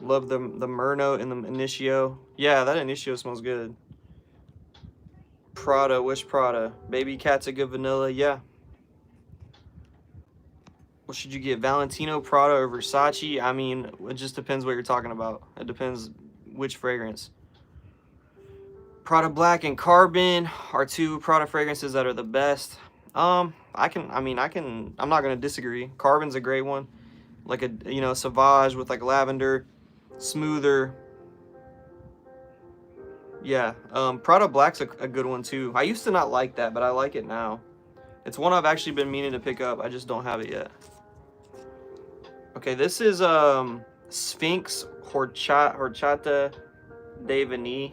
A: Love the Myrno and the Initio. Yeah, that Initio smells good. Prada, which Prada? Baby Cat's a good vanilla, yeah. What should you get, Valentino, Prada, or Versace? I mean, it just depends what you're talking about. It depends which fragrance. Prada Black and Carbon are two Prada fragrances that are the best. I'm not gonna disagree. Carbon's a great one. Like a, you know, Sauvage with like lavender, smoother. Yeah, Prada Black's a good one too. I used to not like that, but I like it now. It's one I've actually been meaning to pick up. I just don't have it yet. Okay, this is Sphinx Horchata de Vanille.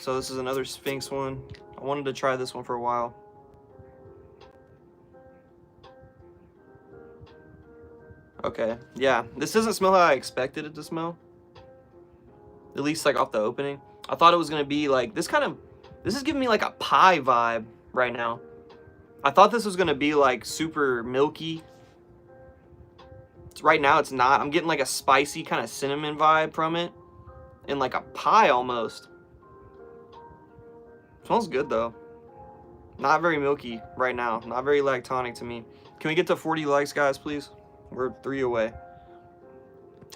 A: So this is another Sphinx one. I wanted to try this one for a while. Okay, yeah, this doesn't smell how I expected it to smell. At least like off the opening. I thought it was gonna be like this is giving me like a pie vibe right now. I thought this was gonna be like super milky. Right now it's not. I'm getting like a spicy kind of cinnamon vibe from it. And like a pie almost. Smells good though. Not very milky right now. Not very lactonic to me. Can we get to 40 likes, guys, please? We're 3 away.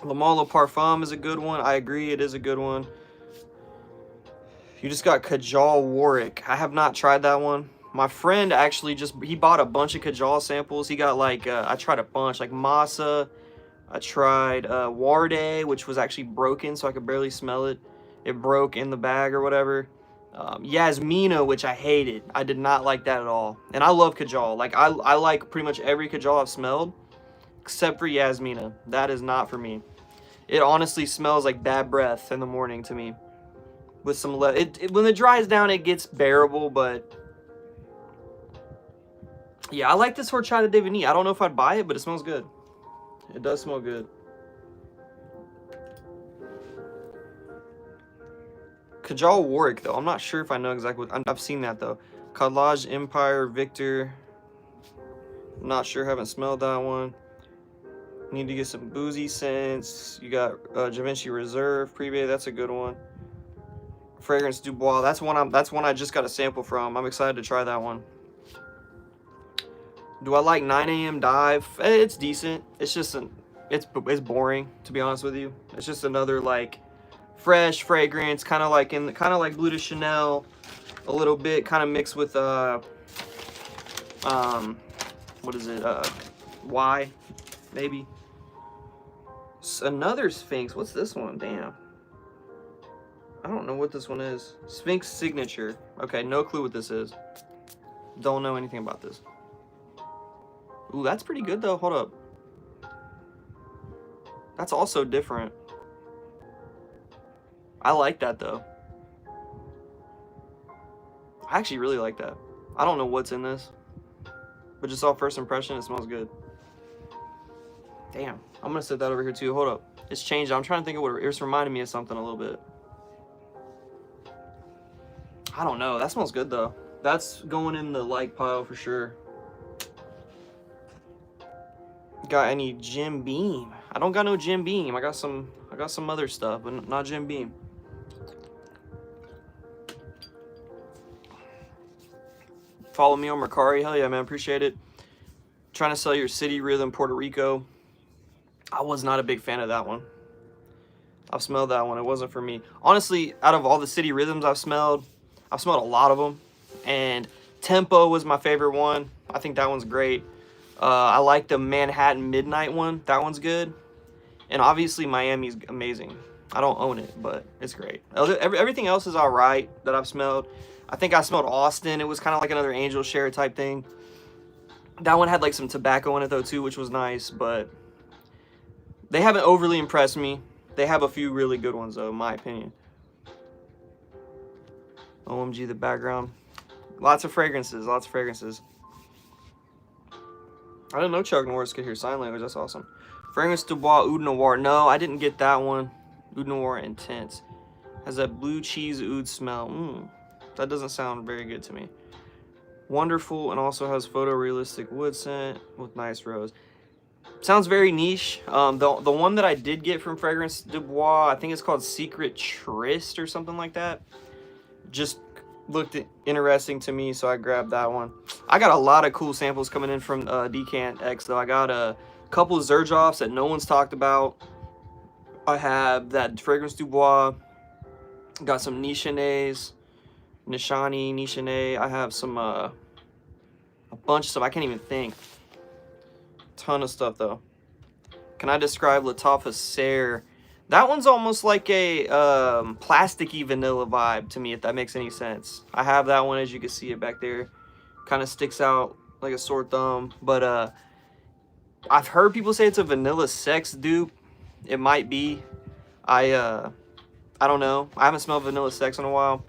A: Le Male Parfum is a good one. I agree, it is a good one. You just got Kajal Warwick. I have not tried that one. My friend actually he bought a bunch of Kajal samples. He got like, I tried a bunch, like Masa. I tried Warde, which was actually broken, so I could barely smell it. It broke in the bag or whatever. Yasmina, which I hated. I did not like that at all. And I love Kajal. Like, I like pretty much every Kajal I've smelled, except for Yasmina. That is not for me. It honestly smells like bad breath in the morning to me. With some when it dries down, it gets bearable, but yeah, I like this Horchata de Vanille. I don't know if I'd buy it, but it smells good. It does smell good. Kajal Warwick, though. I'm not sure if I know exactly what... I've seen that, though. Collage Empire Victor. I'm not sure. Haven't smelled that one. Need to get some boozy scents. You got Givenchy Reserve Privé. That's a good one. Fragrance Dubois. That's one I just got a sample from. I'm excited to try that one. Do I like 9 AM Dive? It's decent. It's just it's boring, to be honest with you. It's just another like fresh fragrance, kind of like Bleu de Chanel, a little bit, kind of mixed with what is it? Y, maybe. Another Sphinx. What's this one? Damn. I don't know what this one is. Sphinx Signature. Okay, no clue what this is. Don't know anything about this. Ooh, that's pretty good though. Hold up. That's also different. I like that though. I actually really like that. I don't know what's in this, but just off first impression, it smells good. Damn, I'm gonna set that over here too. Hold up, it's changed. I'm trying to think of what it's reminding me of something a little bit. I don't know. That smells good though. That's going in the like pile for sure. Got any Jim Beam? I don't got no Jim Beam. I got some other stuff, but not Jim Beam. Follow me on Mercari. Hell yeah, man. Appreciate it. Trying to sell your City Rhythm Puerto Rico. I was not a big fan of that one. I've smelled that one. It wasn't for me. Honestly, out of all the City Rhythms I've smelled a lot of them. And Tempo was my favorite one. I think that one's great. I like the Manhattan Midnight one. That one's good. And obviously Miami's amazing. I don't own it, but it's great. Everything else is all right that I've smelled. I think I smelled Austin. It was kind of like another Angel Share type thing. That one had like some tobacco in it though too, which was nice, but they haven't overly impressed me. They have a few really good ones though, in my opinion. OMG, the background. Lots of fragrances, lots of fragrances. I didn't know Chuck Norris could hear sign language. That's awesome. Fragrance du Bois Oud Noir. No, I didn't get that one. Oud Noir Intense. Has that blue cheese oud smell. That doesn't sound very good to me. Wonderful, and also has photorealistic wood scent with nice rose. Sounds very niche. The one that I did get from Fragrance du Bois, I think it's called Secret Tryst or something like that. Just looked interesting to me, so I grabbed that one. I got a lot of cool samples coming in from Decant X though. I got a couple of Zerjoffs that no one's talked about. I have that Fragrance du Bois. Got some Nishane. I have some a bunch of stuff. I can't even think. Ton of stuff though. Can I describe Lattafa Serre? That one's almost like a plasticky vanilla vibe to me, if that makes any sense. I have that one, as you can see it back there. Kind of sticks out like a sore thumb. But I've heard people say it's a vanilla sex dupe. It might be. I don't know. I haven't smelled vanilla sex in a while.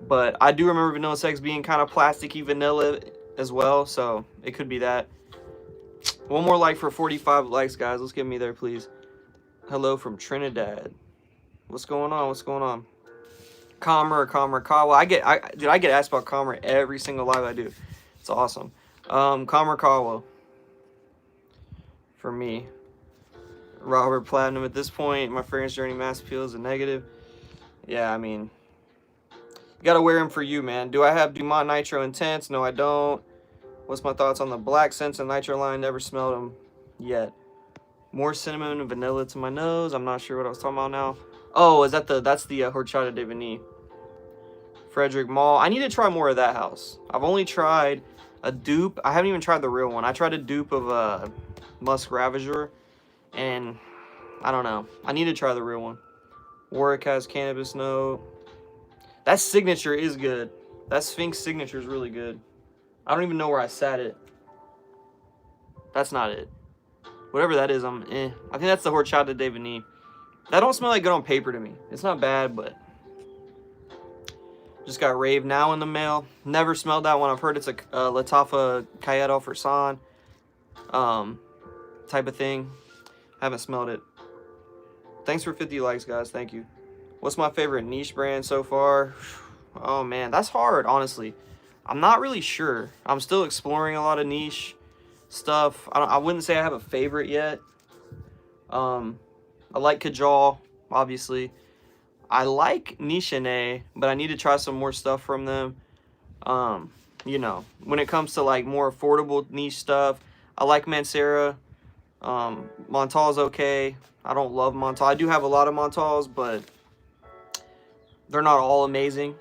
A: But I do remember vanilla sex being kind of plasticky vanilla as well. So it could be that. One more like for 45 likes, guys. Let's get me there, please. Hello from Trinidad. What's going on? What's going on? Kawa. I get asked about Kawa every single live I do. It's awesome. Kawa. For me. Robert Platinum at this point. My fragrance journey mass appeal is a negative. Yeah, I mean, you gotta wear them for you, man. Do I have Dumont Nitro Intense? No, I don't. What's my thoughts on the Black Scents and Nitro line? Never smelled them yet. More cinnamon and vanilla to my nose. I'm not sure what I was talking about now. Oh, is that that's the Horchata de Vanille. Frederick Mall. I need to try more of that house. I've only tried a dupe. I haven't even tried the real one. I tried a dupe of Musk Ravager, and I don't know. I need to try the real one. Warwick has cannabis note. That signature is good. That Sphinx signature is really good. I don't even know where I sat it. That's not it. Whatever that is, I think that's the Horchata de Vanille. That don't smell like good on paper to me. It's not bad, but just got Rave Now in the mail. Never smelled that one. I've heard it's a Lattafa Cayetto Fursan type of thing. Haven't smelled it. Thanks for 50 likes, guys. Thank you. What's my favorite niche brand so far? Oh man, that's hard, honestly. I'm not really sure. I'm still exploring a lot of niche stuff. I wouldn't say I have a favorite yet. I like Kajal, obviously. I like Nishane, but I need to try some more stuff from them. You know, when it comes to like more affordable niche stuff, I like Mancera. Montale's okay. I don't love Montale. I do have a lot of Montales, but they're not all amazing.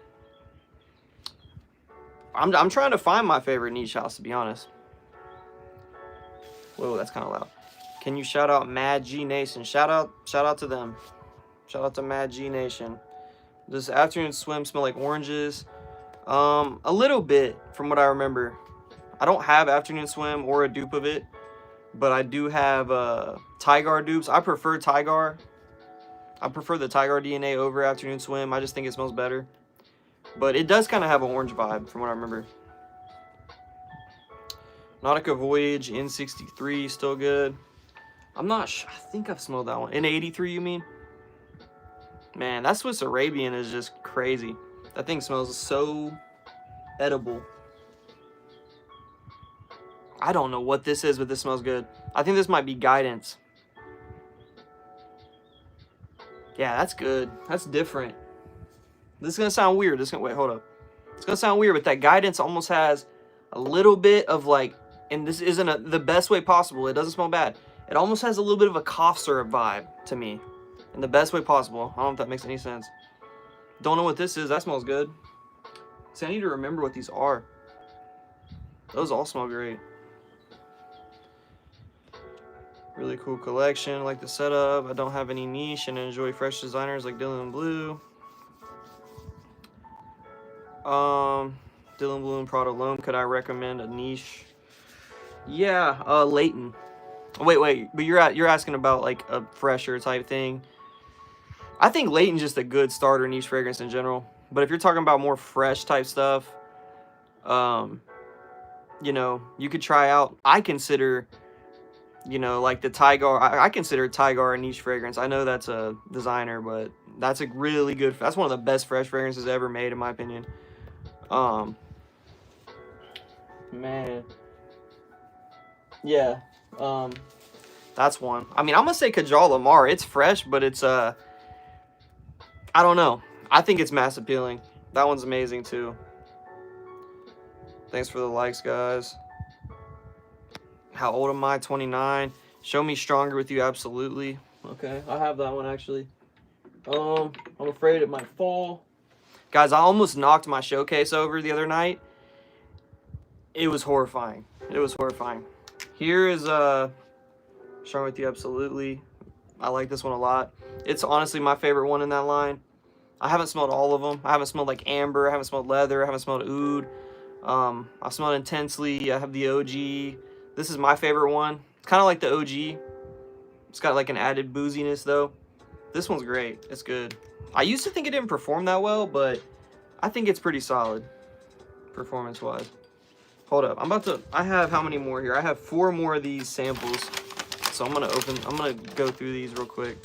A: I'm trying to find my favorite niche house, to be honest. Whoa, that's kind of loud. Can you shout out Mad G Nation? Shout out to them. Shout out to Mad G Nation. Does afternoon swim smell like oranges? A little bit, from what I remember. I don't have Afternoon Swim or a dupe of it, but I do have Tygar dupes. I prefer Tygar. I prefer the Tygar DNA over Afternoon Swim. I just think it smells better. But it does kind of have an orange vibe from what I remember. Nautica Voyage N63, still good. I'm not sure. I think I've smelled that one. N83, you mean? Man, that Swiss Arabian is just crazy. That thing smells so edible. I don't know what this is, but this smells good. I think this might be Guidance. Yeah, that's good. That's different. This is going to sound weird. Wait, hold up. It's going to sound weird, but that Guidance almost has a little bit of like, and this isn't the best way possible. It doesn't smell bad. It almost has a little bit of a cough syrup vibe to me. In the best way possible. I don't know if that makes any sense. Don't know what this is. That smells good. See, I need to remember what these are. Those all smell great. Really cool collection. I like the setup. I don't have any niche and enjoy fresh designers like Dylan Blue. Dylan Blue and Prada L'Homme. Could I recommend a niche? Yeah, Leighton. Wait, but you're asking about like a fresher type thing. I think Leighton's just a good starter niche fragrance in general. But if you're talking about more fresh type stuff, you know, you could try out. I consider, you know, like the Tygar. I consider Tygar a niche fragrance. I know that's a designer, but that's a really good. That's one of the best fresh fragrances ever made, in my opinion. Man. Yeah. That's one. I mean, I'm gonna say Kajal Lamar. It's fresh, but it's I don't know. I think it's mass appealing. That one's amazing too. Thanks for the likes, guys. How old am I? 29. Show me Stronger with You. Absolutely. Okay, I have that one actually. I'm afraid it might fall. Guys, I almost knocked my showcase over the other night. It was horrifying. It was horrifying. Here is Stronger with You. Absolutely. I like this one a lot. It's honestly my favorite one in that line. I haven't smelled all of them. I haven't smelled like amber. I haven't smelled leather. I haven't smelled oud. I've smelled Intensely. I have the OG. This is my favorite one. It's kind of like the OG. It's got like an added booziness though. This one's great. It's good. I used to think it didn't perform that well, but I think it's pretty solid performance-wise. Hold up. I have how many more here? I have 4 more of these samples. So I'm going to go through these real quick.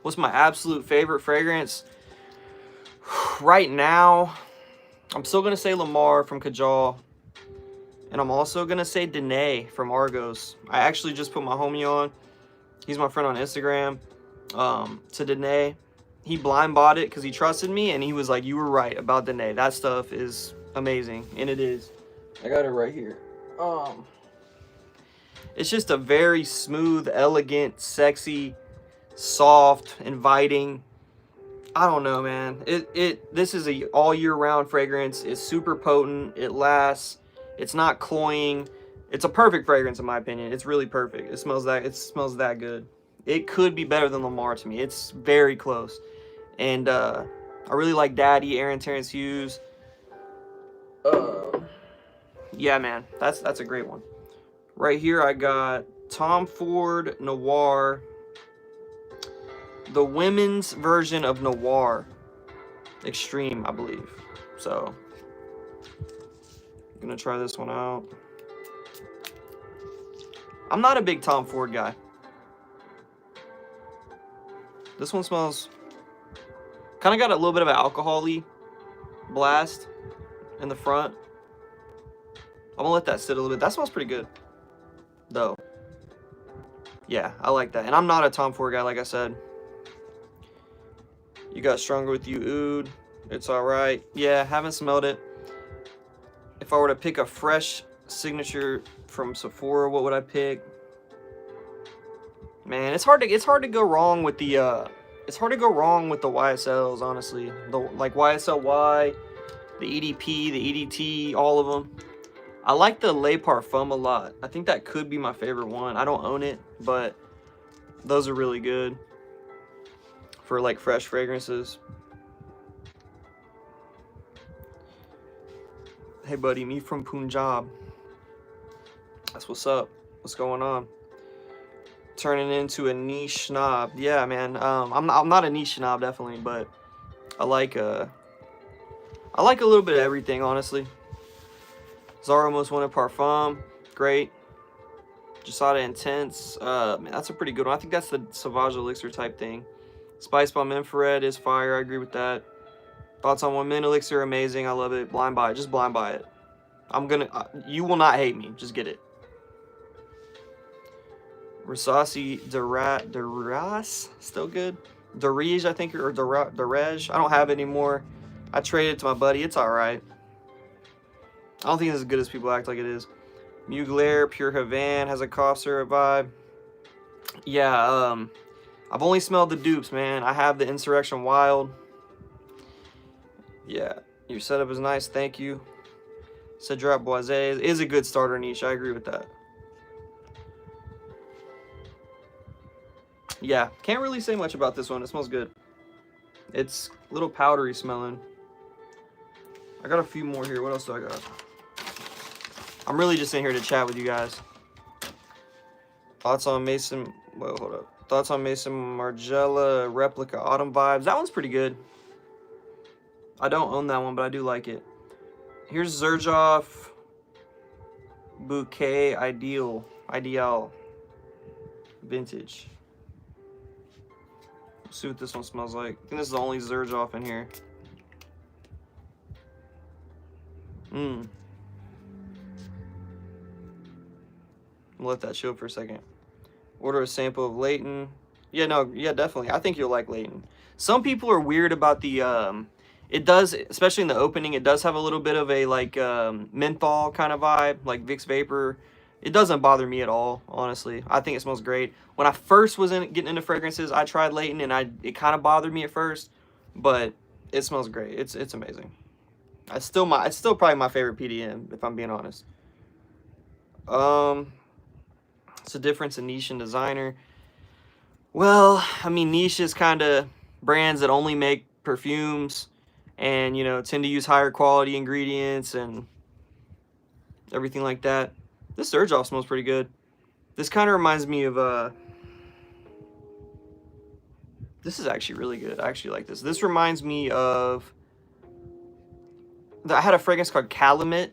A: What's my absolute favorite fragrance? Right now, I'm still going to say Lamar from Kajal. And I'm also going to say Danae from Argos. I actually just put my homie on. He's my friend on Instagram. To Danae. He blind bought it because he trusted me. And he was like, you were right about Danae. That stuff is amazing. And it is. I got it right here. It's just a very smooth, elegant, sexy, soft, inviting. I don't know, man. This is a all year round fragrance. It's super potent. It lasts. It's not cloying. It's a perfect fragrance in my opinion. It's really perfect. It smells that good. It could be better than Lamar to me. It's very close. And I really like Daddy, Aaron Terrence Hughes. Yeah, man. That's a great one. Right here I got Tom Ford Noir. The women's version of Noir. Extreme, I believe. So, I'm gonna try this one out. I'm not a big Tom Ford guy. This one smells kind of got a little bit of an alcohol-y blast in the front. I'm gonna let that sit a little bit. That smells pretty good, though. Yeah, I like that. And I'm not a Tom Ford guy, like I said. You got Stronger with You Oud. It's alright. Yeah, haven't smelled it. If I were to pick a fresh signature from Sephora, what would I pick? Man, it's hard to go wrong with the YSLs, honestly. Like YSL Y, the EDP, the EDT, all of them. I like the Le Parfum a lot. I think that could be my favorite one. I don't own it, but those are really good for like fresh fragrances. Hey buddy, me from Punjab. That's what's up. What's going on? Turning into a niche snob. Yeah, man. I'm not a niche snob, definitely, but I like a little bit of everything, honestly. Zara Most Wanted Parfum, great. Jasada Intense, man, that's a pretty good one. I think that's the Sauvage Elixir type thing. Spice Bomb Infrared is fire. I agree with that. Thoughts on 1 Minute Elixir, amazing. I love it. Blind buy it. Just blind buy it. You will not hate me. Just get it. Rasasi Duras, still good. Darige, I think, or Darej. I don't have it anymore. I traded it to my buddy. It's alright. I don't think it's as good as people act like it is. Mugler, Pure Havan has a cough syrup vibe. Yeah, I've only smelled the dupes, man. I have the Insurrection Wild. Yeah, your setup is nice, thank you. Cedrat Boisé is a good starter niche, I agree with that. Yeah, can't really say much about this one. It smells good. It's a little powdery smelling. I got a few more here. What else do I got? I'm really just in here to chat with you guys. Thoughts on Mason... Well, hold up. Thoughts on Mason Margiela Replica Autumn Vibes. That one's pretty good. I don't own that one, but I do like it. Here's Xerjoff Bouquet Ideal Vintage. Let's see what this one smells like. I think this is the only Xerjoff in here. Let that chill for a second. Order a sample of Leighton. Yeah, no, yeah, definitely. I think you'll like Leighton. Some people are weird about the, it does, especially in the opening, it does have a little bit of a, like, menthol kind of vibe, like Vicks Vapor. It doesn't bother me at all, honestly. I think it smells great. When I first was getting into fragrances, I tried Leighton, and it kind of bothered me at first, but it smells great. It's amazing. It's still probably my favorite PDM, if I'm being honest. It's a difference in niche and designer. Well, I mean, niche is kind of brands that only make perfumes and, you know, tend to use higher quality ingredients and everything like that. This Xerjoff smells pretty good. This kind of reminds me of, this is actually really good. I actually like this. This reminds me of, I had a fragrance called Calamat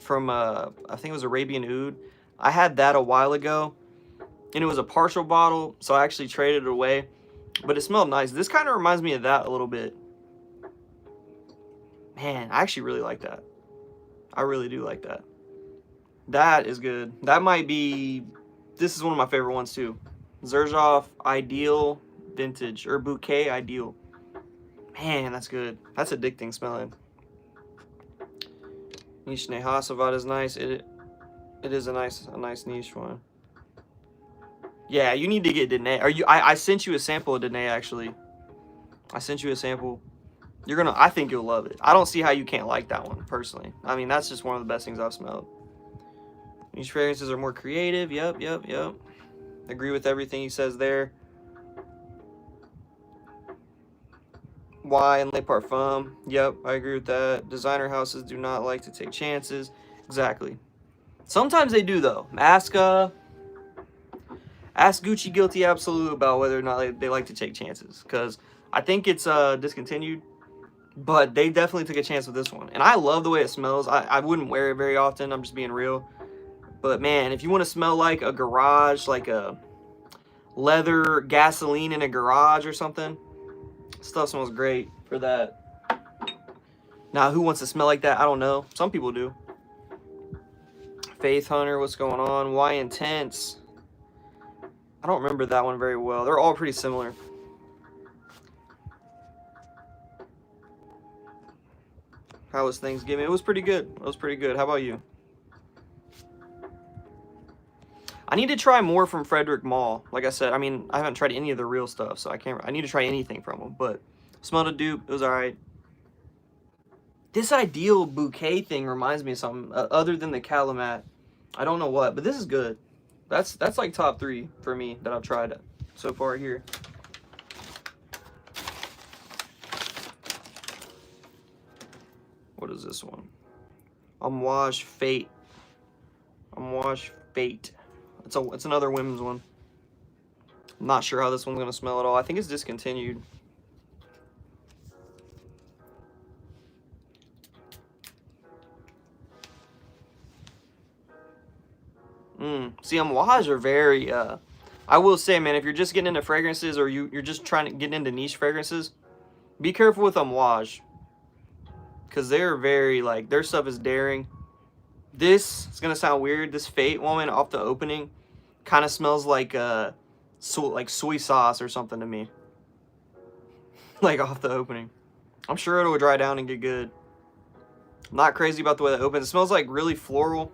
A: from, I think it was Arabian Oud. I had that a while ago, and it was a partial bottle, so I actually traded it away, but it smelled nice. This kind of reminds me of that a little bit. Man, I actually really like that. I really do like that. That is good. That might be, this is one of my favorite ones too. Xerjoff Ideal Vintage, or Bouquet Ideal. Man, that's good. That's addicting smelling. Niche Neha Savad is nice. It is a nice niche one. Yeah, you need to get Danae. I sent you a sample of Danae, actually. I sent you a sample. I think you'll love it. I don't see how you can't like that one, personally. I mean, that's just one of the best things I've smelled. These fragrances are more creative. Yep. Agree with everything he says there. Y and Le Parfum. Yep, I agree with that. Designer houses do not like to take chances. Exactly. Sometimes they do, though. Ask Gucci Guilty Absolute about whether or not they like to take chances. Because I think it's discontinued. But they definitely took a chance with this one. And I love the way it smells. I wouldn't wear it very often. I'm just being real. But, man, if you want to smell like a garage, like a leather gasoline in a garage or something, stuff smells great for that. Now, who wants to smell like that? I don't know. Some people do. Faith Hunter, what's going on? Why Intense? I don't remember that one very well. They're all pretty similar. How was Thanksgiving? It was pretty good. It was pretty good. How about you? I need to try more from Frederick Mall. Like I said, I mean, I haven't tried any of the real stuff, so I need to try anything from them. But smelled a dupe. It was all right. This Ideal Bouquet thing reminds me of something other than the Calamat. I don't know what, but this is good. That's like top 3 for me that I've tried so far here. What is this one? Amouage Fate. Amouage Fate. It's another women's one. I'm not sure how this one's gonna smell at all. I think it's discontinued. See, Amouage are very, I will say, man, if you're just getting into fragrances or you're just trying to get into niche fragrances, be careful with Amouage. Because they're very, like, their stuff is daring. This is going to sound weird. This Fate woman off the opening kind of smells like, like soy sauce or something to me. Like, off the opening. I'm sure it'll dry down and get good. I'm not crazy about the way that opens. It smells like really floral,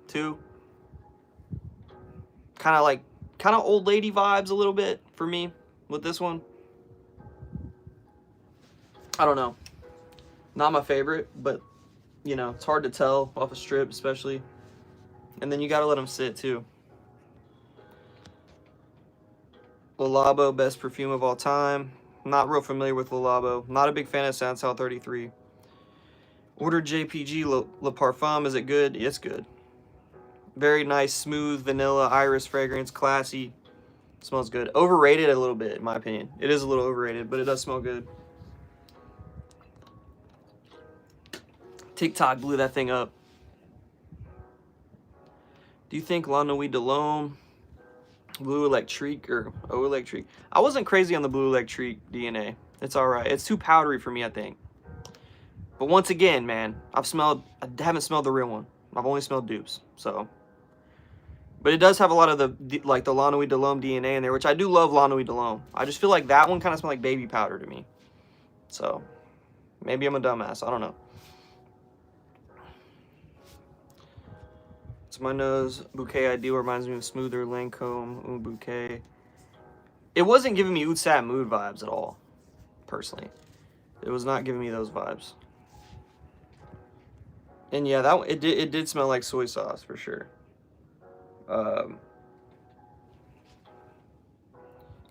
A: too. Kind of old lady vibes a little bit for me with this one. I don't know. Not my favorite, but, you know, it's hard to tell off a strip, especially. And then you got to let them sit, too. Le Labo, best perfume of all time. Not real familiar with Le Labo. Not a big fan of Santal 33. Order JPG Le Parfum. Is it good? It's good. Very nice, smooth, vanilla, iris fragrance. Classy. Smells good. Overrated a little bit, in my opinion. It is a little overrated, but it does smell good. TikTok blew that thing up. Do you think La Nuit de l'Homme, Blue Electrique, or Eau Electrique? I wasn't crazy on the Blue Electrique DNA. It's alright. It's too powdery for me, I think. But once again, man, I haven't smelled the real one. I've only smelled dupes, so. But it does have a lot of the La Nuit de l'Homme DNA in there, which I do love La Nuit de l'Homme. I just feel like that one kind of smells like baby powder to me. So, maybe I'm a dumbass. I don't know. It's my nose. Bouquet Ideal reminds me of Smoother, Lancome, Bouquet. It wasn't giving me Oud Sat Mood vibes at all, personally. It was not giving me those vibes. And yeah, it did smell like soy sauce for sure.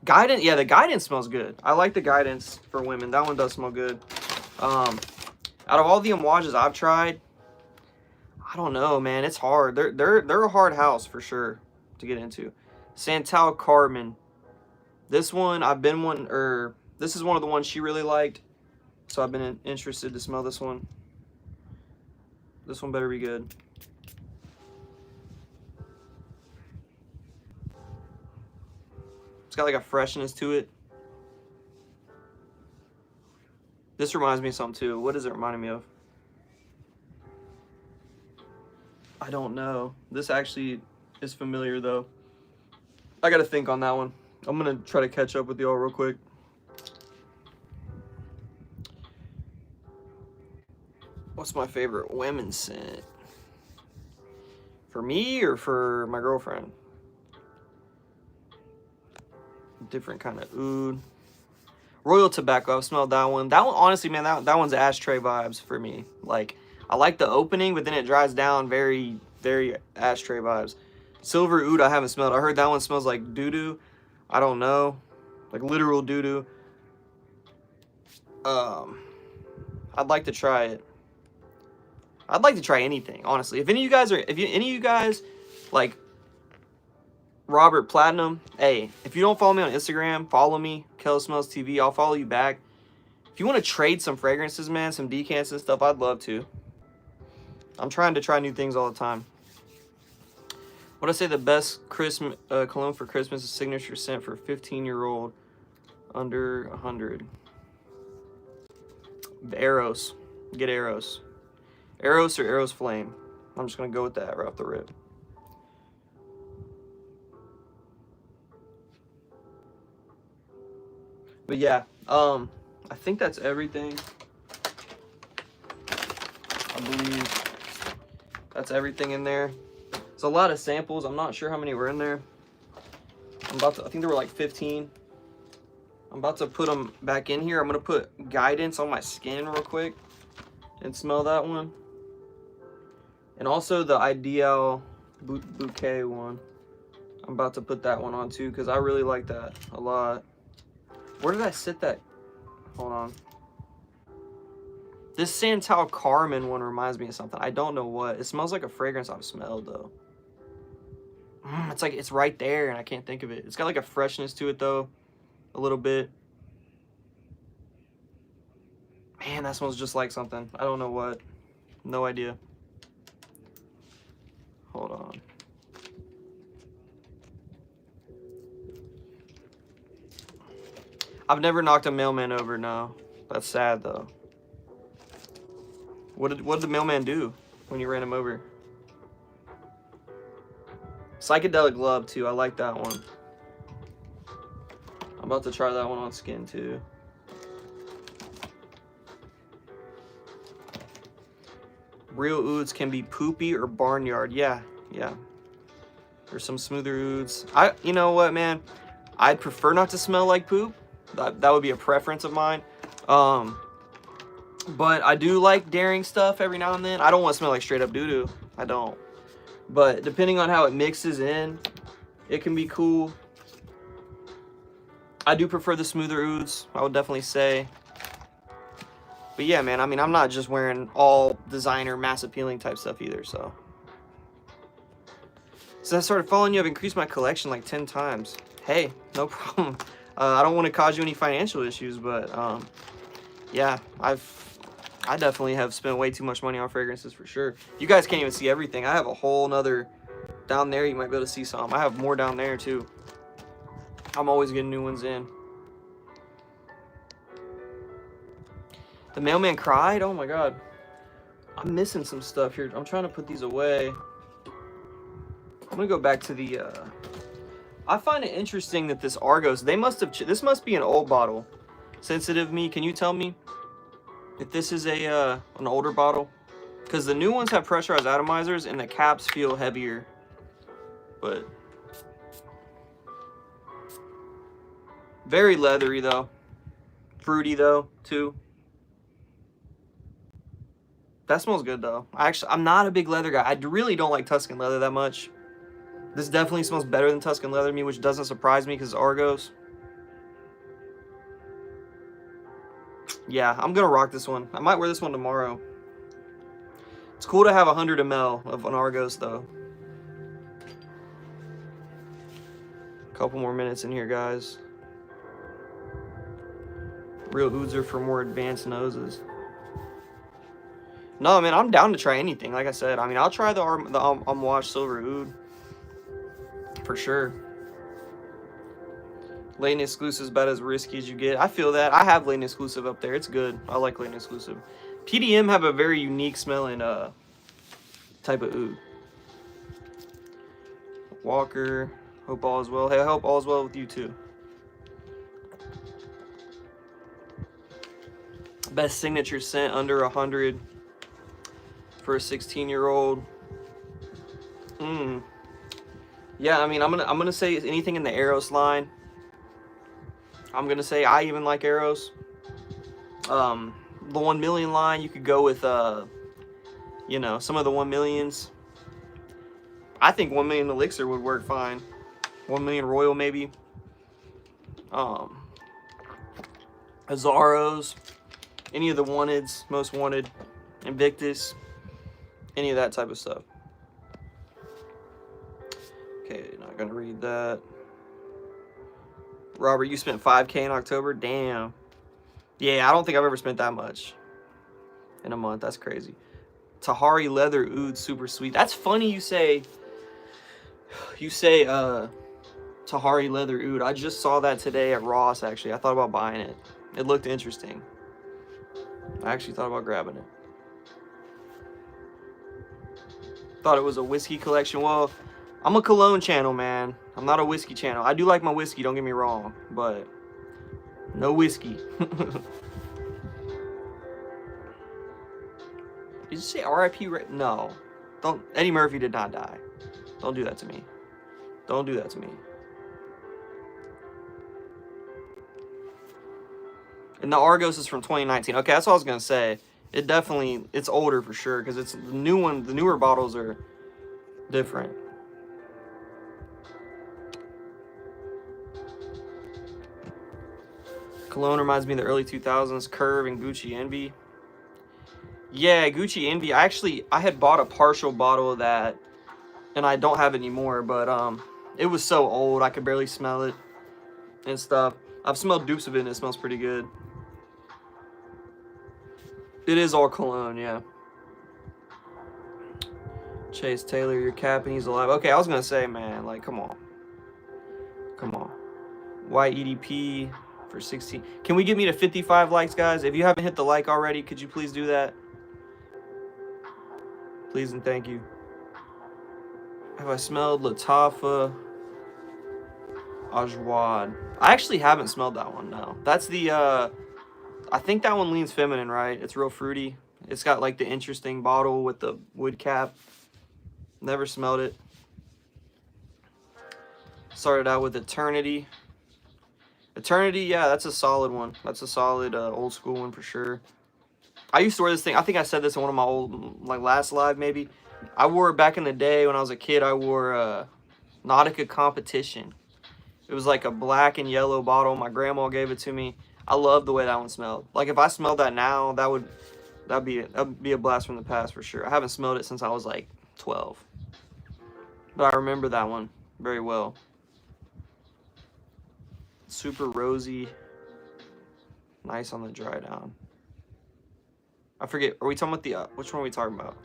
A: Guidance, yeah, the Guidance smells good. I like the Guidance for women. That one does smell good. Out of all the Amouages I've tried, I don't know, man. It's hard. They're a hard house for sure to get into. Santal Carmen. This one this is one of the ones she really liked, so I've been interested to smell this one. This one better be good. It's got like a freshness to it. This reminds me of something too. What is it reminding me of? I don't know. This actually is familiar though. I gotta think on that one. I'm gonna try to catch up with y'all real quick. What's my favorite women's scent? For me or for my girlfriend? Different kind of oud. Royal Tobacco, I've smelled that one. That one, honestly, man, that one's ashtray vibes for me. Like, I like the opening, but then it dries down very, very ashtray vibes. Silver Oud, I haven't smelled. I heard that one smells like doo-doo. I don't know. Like literal doo-doo. I'd like to try it. I'd like to try anything, honestly. If any of you guys like Robert Platinum, hey, if you don't follow me on Instagram, follow me, Kells Smells TV. I'll follow you back. If you want to trade some fragrances, man, some decants and stuff, I'd love to. I'm trying to try new things all the time. What I say the best Christmas cologne for Christmas is signature scent for 15-year-old under 100. The Argos. Get Argos. Argos or Argos Flame. I'm just going to go with that right off the rip. But yeah, I think that's everything. I believe that's everything in there. It's a lot of samples. I'm not sure how many were in there. I think there were like 15. I'm about to put them back in here. I'm going to put Guidance on my skin real quick and smell that one. And also the Ideal Bouquet one. I'm about to put that one on too because I really like that a lot. Where did I sit that? Hold on. This Santal Carmen one reminds me of something. I don't know what. It smells like a fragrance I've smelled, though. It's like, it's right there, and I can't think of it. It's got like a freshness to it, though. A little bit. Man, that smells just like something. I don't know what. No idea. Hold on. I've never knocked a mailman over, no. That's sad, though. What did the mailman do when you ran him over? Psychedelic Love, too. I like that one. I'm about to try that one on skin, too. Real ouds can be poopy or barnyard. Yeah. There's some smoother ouds. You know what, man? I'd prefer not to smell like poop. That would be a preference of mine. But I do like daring stuff every now and then. I don't want to smell like straight up doo-doo. I don't. But depending on how it mixes in, it can be cool. I do prefer the smoother ouds, I would definitely say. But yeah, man, I mean, I'm not just wearing all designer, mass appealing type stuff either, so. Since I started following you, I've increased my collection like 10 times. Hey, no problem. I don't want to cause you any financial issues, but yeah, I definitely have spent way too much money on fragrances for sure. You guys can't even see everything. I have a whole nother down there. You might be able to see some. I have more down there too. I'm always getting new ones in. The mailman cried? Oh my god. I'm missing some stuff here. I'm trying to put these away. I'm gonna go back to the I find it interesting that this Argos, this must be an old bottle. Sensitive Me, can you tell me if this is an older bottle? Because the new ones have pressurized atomizers and the caps feel heavier. But very leathery though. Fruity though, too. That smells good though. I'm not a big leather guy. I really don't like Tuscan leather that much. This definitely smells better than Tuscan leather to me, which doesn't surprise me because it's Argos. Yeah, I'm gonna rock this one. I might wear this one tomorrow. It's cool to have 100 ml of an Argos though. Couple more minutes in here, guys. Real ouds are for more advanced noses. No, man, I'm down to try anything. Like I said, I mean, I'll try the Amouage Silver Oud for sure. Lane exclusive is about as risky as you get. I feel that. I have Lane exclusive up there. It's good. I like Lane exclusive. PDM have a very unique smelling type of oud. Walker, hope all is well. Hey, I hope all is well with you too. Best signature scent under 100 for a 16-year-old. Yeah, I mean, I'm gonna say anything in the Eros line. I'm gonna say I even like Eros. The 1 million line, you could go with you know, some of the 1 millions. I think 1 million Elixir would work fine. 1 million Royal maybe. Azaros, any of the wanteds, most wanted, Invictus, any of that type of stuff. Okay, not gonna read that. Robert, you spent 5K in October? Damn. Yeah, I don't think I've ever spent that much in a month. That's crazy. Tahari Leather Oud, super sweet. That's funny you say Tahari Leather Oud. I just saw that today at Ross, actually. I thought about buying it. It looked interesting. I actually thought about grabbing it. Thought it was a whiskey collection. Well, I'm a cologne channel, man. I'm not a whiskey channel. I do like my whiskey, don't get me wrong, but no whiskey. Did you say R.I.P.? No. Don't. Eddie Murphy did not die. Don't do that to me. Don't do that to me. And the Argos is from 2019. Okay, that's what I was gonna say. It definitely, it's older for sure, because it's the new one. The newer bottles are different. Cologne reminds me of the early 2000s, Curve and Gucci Envy. Yeah, Gucci Envy. I had bought a partial bottle of that, and I don't have it anymore, but it was so old I could barely smell it and stuff. I've smelled dupes of it and it smells pretty good. It is all cologne, yeah. Chase Taylor, you're capping, he's alive. Okay, I was gonna say, man, like, come on. Come on. White EDP for 16. Can we get me to 55 likes, guys? If you haven't hit the like already, could you please do that? Please and thank you. Have I smelled Latafa Ajwad? I actually haven't smelled that one, no. That's the, I think that one leans feminine, right? It's real fruity. It's got like the interesting bottle with the wood cap. Never smelled it. Started out with Eternity. Eternity, yeah, that's a solid one. That's a solid old school one for sure. I used to wear this thing. I think I said this in one of my old, like last live maybe. I wore it back in the day when I was a kid. I wore Nautica Competition. It was like a black and yellow bottle. My grandma gave it to me. I love the way that one smelled. Like if I smelled that now, that'd be a blast from the past for sure. I haven't smelled it since I was like 12. But I remember that one very well. Super rosy. Nice on the dry down. I forget, are we talking about the, which one are we talking about?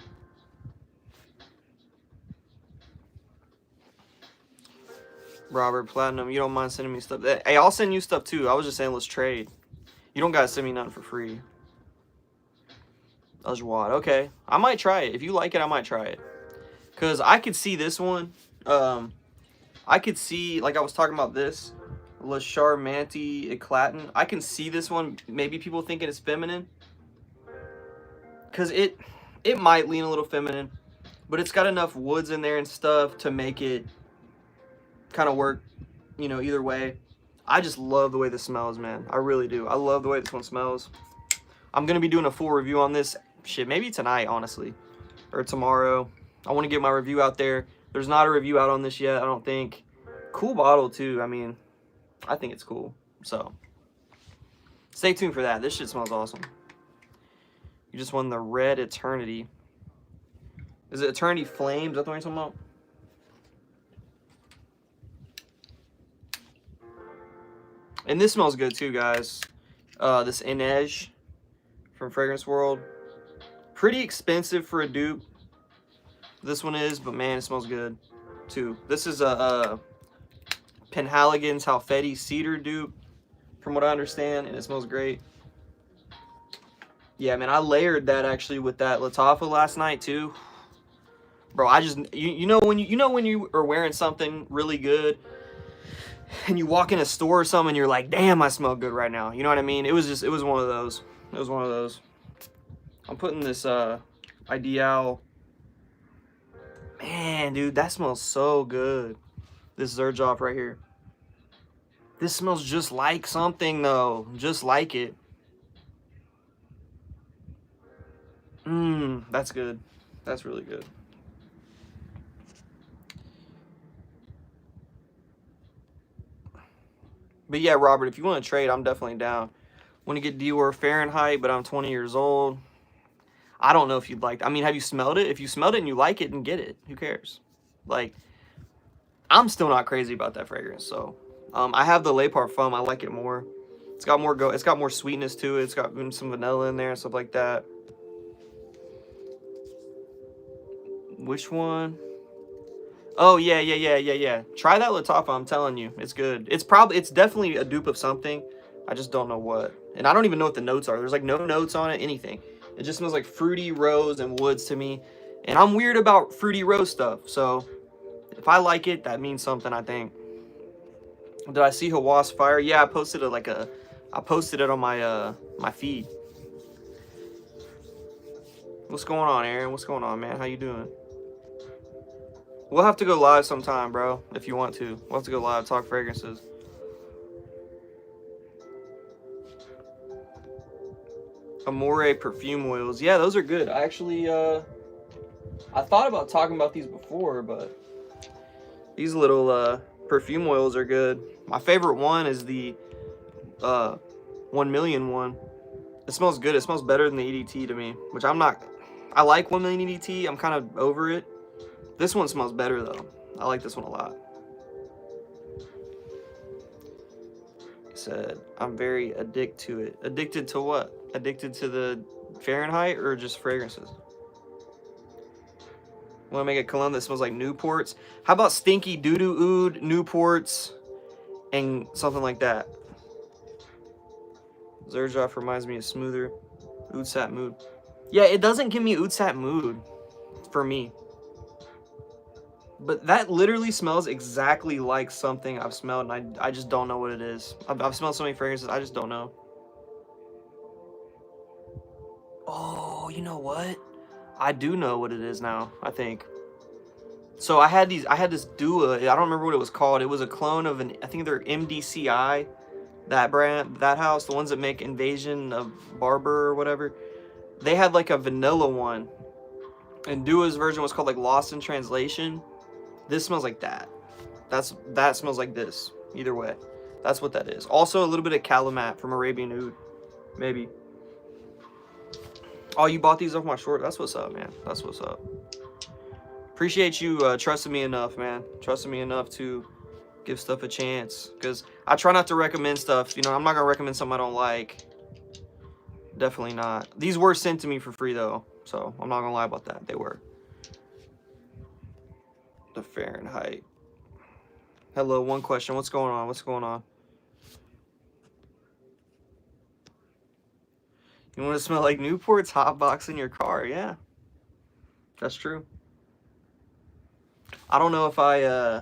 A: Robert Platinum, you don't mind sending me stuff? Hey, I'll send you stuff too. I was just saying let's trade. You don't gotta send me nothing for free. Ajwad, okay. I might try it. If you like it, I might try it. Because I could see this one. I could see, like I was talking about this. Le Charmanti Eclatant. I can see this one. Maybe people thinking it's feminine. Because it might lean a little feminine. But it's got enough woods in there and stuff to make it kind of work, you know, either way. I just love the way this smells, man. I really do. I love the way this one smells. I'm going to be doing a full review on this shit. Maybe tonight, honestly. Or tomorrow. I want to get my review out there. There's not a review out on this yet, I don't think. Cool bottle, too. I mean, I think it's cool. So, stay tuned for that. This shit smells awesome. You just won the Red Eternity. Is it Eternity Flames? Is that the one you're talking about? And this smells good too, guys. This Initio from Fragrance World. Pretty expensive for a dupe. This one is, but man, it smells good too. This is a Penhaligon's Halfeti Cedar dupe, from what I understand, and it smells great. Yeah, man, I layered that actually with that Latafa last night too. Bro, I just you know when you are wearing something really good and you walk in a store or something and you're like, damn, I smell good right now. You know what I mean? It was one of those. It was one of those. I'm putting this Ideal. Man, dude, that smells so good. This Zorof right here. This smells just like something though. Just like it. That's good. That's really good. But yeah, Robert, if you want to trade, I'm definitely down. Want to get Dior Fahrenheit, but I'm 20 years old. I don't know if you'd like. I mean, have you smelled it? If you smelled it and you like it, then get it. Who cares? Like, I'm still not crazy about that fragrance. So, I have the Le Parfum. I like it more. It's got more It's got more sweetness to it. It's got some vanilla in there and stuff like that. Which one? Oh, yeah. Try that Latafa, I'm telling you. It's good. It's definitely a dupe of something. I just don't know what. And I don't even know what the notes are. There's like no notes on it, anything. It just smells like fruity rose and woods to me. And I'm weird about fruity rose stuff. So if I like it, that means something, I think. Did I see Hawass Fire? Yeah, I posted it I posted it on my my feed. What's going on, Aaron? What's going on, man? How you doing? We'll have to go live sometime, bro, if you want to. We'll have to go live, talk fragrances. Amore perfume oils. Yeah, those are good. I actually, I thought about talking about these before, but these little perfume oils are good. My favorite one is the 1 million one. It smells good. It smells better than the EDT to me, which I'm not. I like 1 million EDT. I'm kind of over it. This one smells better though. I like this one a lot. Said I'm very addicted to it. Addicted to what? Addicted to the Fahrenheit or just fragrances? Want to make a cologne that smells like Newports? How about stinky doo-doo oud, Newports, and something like that? Zorof reminds me of smoother oud sap mood. Yeah, it doesn't give me oud sap mood for me. But that literally smells exactly like something I've smelled, and I just don't know what it is. I've smelled so many fragrances, I just don't know. Oh, you know what? I do know what it is now, I think. So I had this Dua, I don't remember what it was called. It was a clone of I think they're MDCI, that brand, that house, the ones that make Invasion of Barber or whatever. They had like a vanilla one. And Dua's version was called like Lost in Translation. This smells like that. That smells like this. Either way. That's what that is. Also a little bit of Calamat from Arabian Oud. Maybe. Oh, you bought these off my short? That's what's up, man. That's what's up. Appreciate you trusting me enough, man. Trusting me enough to give stuff a chance. Because I try not to recommend stuff. You know, I'm not going to recommend something I don't like. Definitely not. These were sent to me for free, though. So, I'm not going to lie about that. They were. The Fahrenheit. Hello, one question. What's going on? What's going on? You want to smell like Newport's hotbox in your car? Yeah. That's true. I don't know if I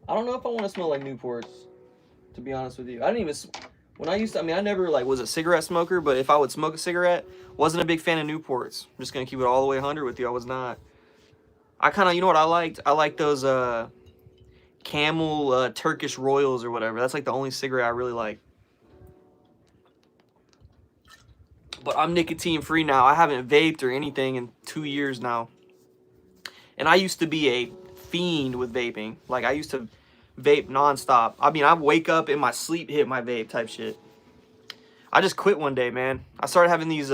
A: want to smell like Newport's, to be honest with you. I didn't even, when I used to, I mean, I never like was a cigarette smoker, but if I would smoke a cigarette, wasn't a big fan of Newport's. I'm just going to keep it all the way 100 with you. I was not. I kind of, you know what I liked? I liked those Camel Turkish Royals or whatever. That's like the only cigarette I really like. But I'm nicotine free now. I haven't vaped or anything in 2 years now. And I used to be a fiend with vaping. Like, I used to vape nonstop. I mean, I wake up in my sleep, hit my vape type shit. I just quit one day, man. I started having these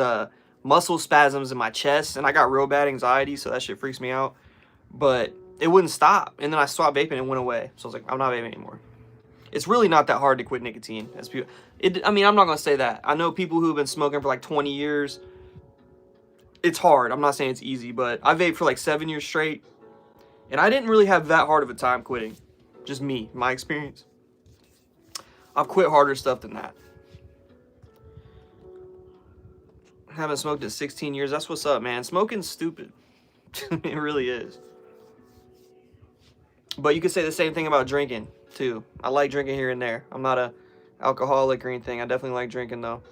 A: muscle spasms in my chest, and I got real bad anxiety, so that shit freaks me out. But it wouldn't stop. And then I stopped vaping and it went away. So I was like, I'm not vaping anymore. It's really not that hard to quit nicotine. As people, I mean, I'm not going to say that. I know people who have been smoking for like 20 years. It's hard. I'm not saying it's easy, but I vaped for like 7 years straight. And I didn't really have that hard of a time quitting. Just me, my experience. I've quit harder stuff than that. I haven't smoked in 16 years. That's what's up, man. Smoking's stupid. It really is. But you could say the same thing about drinking, too. I like drinking here and there. I'm not a alcoholic or anything. I definitely like drinking, though.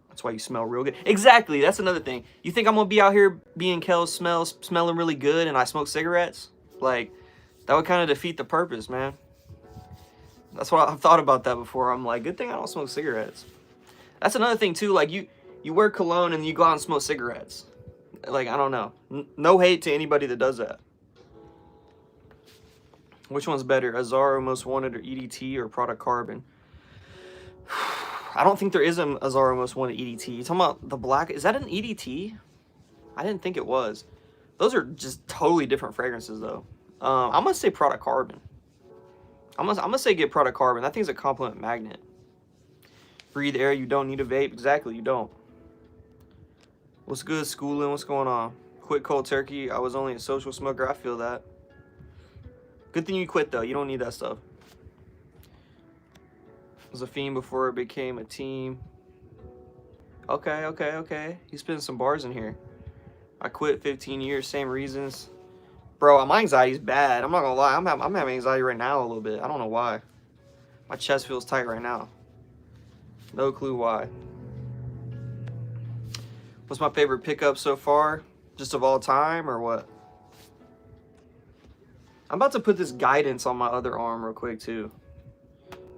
A: That's why you smell real good. Exactly. That's another thing. You think I'm going to be out here being Kells smelling really good and I smoke cigarettes? Like, that would kind of defeat the purpose, man. That's what I've thought about that before. I'm like, good thing I don't smoke cigarettes. That's another thing, too. Like, you wear cologne and you go out and smoke cigarettes. Like, I don't know. No hate to anybody that does that. Which one's better, Azaro Most Wanted or EDT or Product Carbon? I don't think there is an Azaro Most Wanted EDT. You talking about the black? Is that an EDT? I didn't think it was. Those are just totally different fragrances, though. I'm gonna say Product Carbon. I'm gonna say get Product Carbon. That thing's a compliment magnet. Breathe air. You don't need a vape. Exactly, you don't. What's good, schooling? What's going on? Quit cold turkey. I was only a social smoker. I feel that. Good thing you quit, though. You don't need that stuff. Was a fiend before it became a team. Okay. He's spitting some bars in here. I quit 15 years, same reasons. Bro, my anxiety's bad. I'm not gonna lie. I'm having anxiety right now a little bit. I don't know why. My chest feels tight right now. No clue why. What's my favorite pickup so far? Just of all time or what? I'm about to put this Guidance on my other arm real quick too.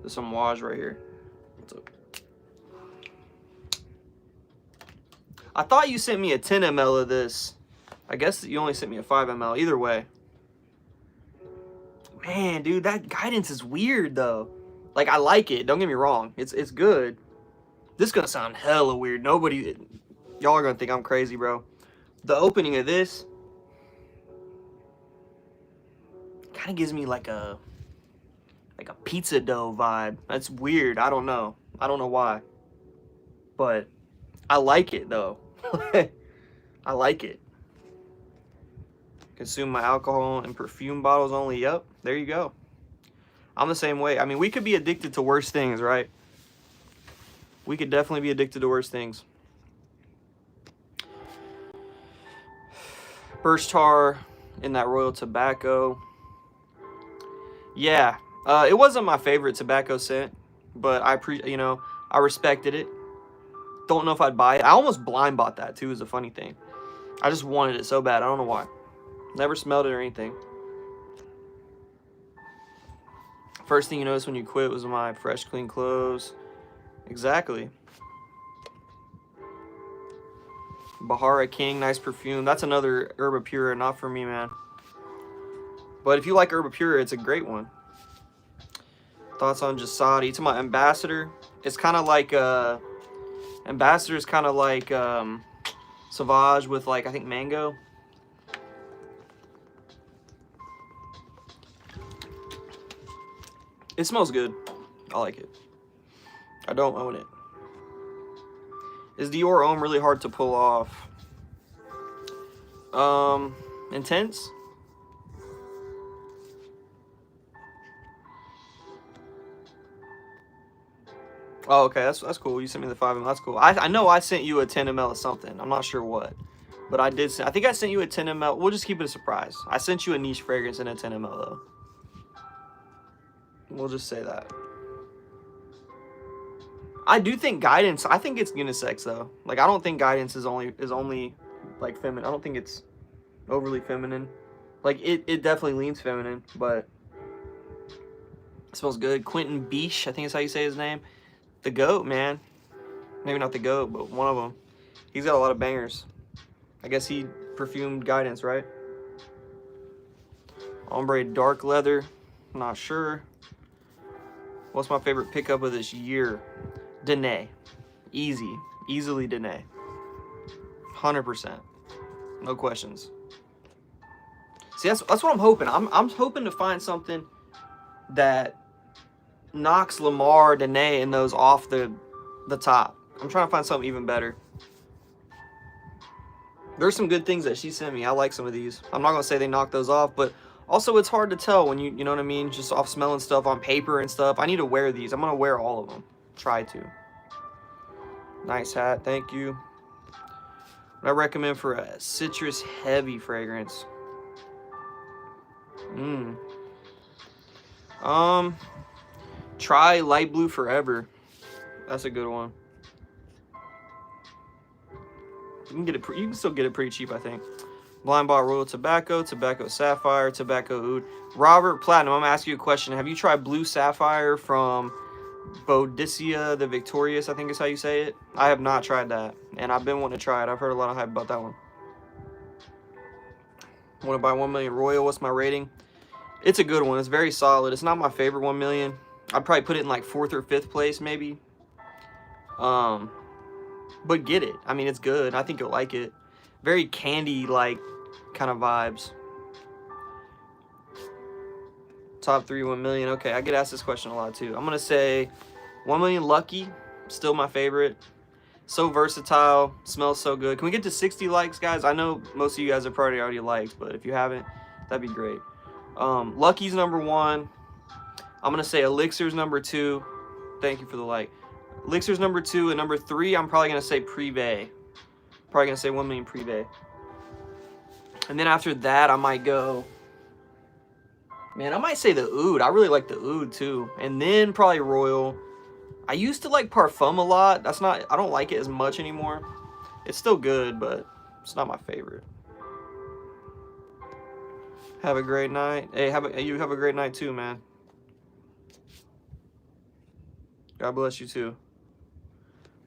A: This Amouage right here. I thought you sent me a 10 ml of this. I guess you only sent me a 5 ml. Either way. Man, dude, that Guidance is weird though. Like, I like it. Don't get me wrong. It's good. This is going to sound hella weird. Nobody... Y'all are going to think I'm crazy, bro. The opening of this kind of gives me like a pizza dough vibe. That's weird. I don't know. I don't know why. But I like it, though. I like it. Consume my alcohol and perfume bottles only. Yep, there you go. I'm the same way. I mean, we could be addicted to worse things, right? We could definitely be addicted to worse things. Birch tar in that royal tobacco. Yeah, it wasn't my favorite tobacco scent, but I respected it. Don't know if I'd buy it. I almost blind bought that too, is a funny thing. I just wanted it so bad. I don't know why. Never smelled it or anything. First thing you noticed when you quit was my fresh, clean clothes. Exactly. Bahara King, nice perfume. That's another Herba Pura, not for me, man. But if you like Herba Pura, it's a great one. Thoughts on Jasadi? To my Ambassador, it's kind of like Ambassador is kind of like Sauvage with, like, I think mango. It smells good. I like it. I don't own it. Is Dior Homme really hard to pull off? Intense? Oh, okay, that's cool. You sent me the 5 ml. That's cool. I know I sent you a 10 ml of something. I'm not sure what. But I did I think I sent you a 10 ml. We'll just keep it a surprise. I sent you a niche fragrance in a 10 ml though. We'll just say that. I do think Guidance, I think it's unisex though. Like, I don't think Guidance is only like feminine. I don't think it's overly feminine. Like, it definitely leans feminine, but it smells good. Quentin Biche, I think is how you say his name. The GOAT, man. Maybe not the GOAT, but one of them. He's got a lot of bangers. I guess he perfumed Guidance, right? Ombre dark leather. Not sure. What's my favorite pickup of this year? Danae. Easily Danae. 100%. No questions. See, that's what I'm hoping. I'm hoping to find something that knocks Lamar, Danae, and those off the top. I'm trying to find something even better. There's some good things that she sent me. I like some of these. I'm not going to say they knock those off, but also it's hard to tell when you know what I mean? Just off smelling stuff on paper and stuff. I need to wear these. I'm going to wear all of them. Try to. Nice hat. Thank you. What I recommend for a citrus heavy fragrance. Try Light Blue Forever. That's a good one. You can get it. You can still get it pretty cheap, I think. Blind Bought Royal Tobacco, Tobacco Sapphire, Tobacco Oud. Robert Platinum, I'm gonna ask you a question. Have you tried Blue Sapphire from Boadicea the Victorious? I think is how you say it. I have not tried that, and I've been wanting to try it. I've heard a lot of hype about that one. Want to buy 1 million Royal? What's my rating? It's a good one. It's very solid. It's not my favorite 1 million. I'd probably put it in like 4th or 5th place, maybe. But get it. I mean, it's good. I think you'll like it. Very candy-like kind of vibes. Top 3 1 million. Okay, I get asked this question a lot too. I'm gonna say 1 million Lucky. Still my favorite. So versatile. Smells so good. Can we get to 60 likes, guys? I know most of you guys have probably already liked, but if you haven't, that'd be great. Lucky's number 1. I'm gonna say Elixir's number 2. Thank you for the like. Elixir's number 2, and number 3, I'm probably gonna say Privé. Probably gonna say 1 million Privé. And then after that, I might go. Man, I might say the Oud. I really like the Oud too. And then probably Royal. I used to like Parfum a lot. That's not. I don't like it as much anymore. It's still good, but it's not my favorite. Have a great night. Hey, you have a great night too, man. God bless you too.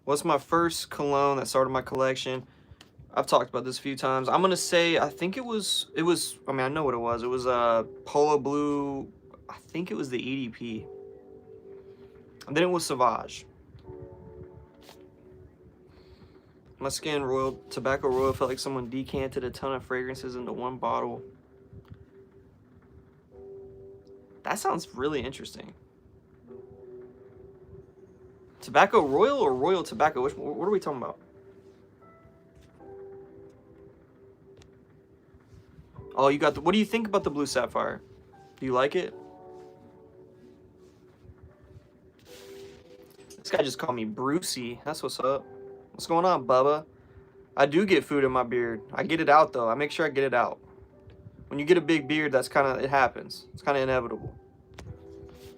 A: What's my first cologne that started my collection? I've talked about this a few times. I'm gonna say I think it was. I mean, I know what it was. It was Polo Blue. I think it was the EDP. And then it was Sauvage. My skin royal, tobacco royal, felt like someone decanted a ton of fragrances into one bottle. That sounds really interesting. Tobacco royal or royal tobacco? What are we talking about? Oh, you got the, what do you think about the blue sapphire? Do you like it? This guy just called me Brucey. That's what's up. What's going on, Bubba? I do get food in my beard. I get it out, though. I make sure I get it out. When you get a big beard, that's kind of, it happens. It's kind of inevitable.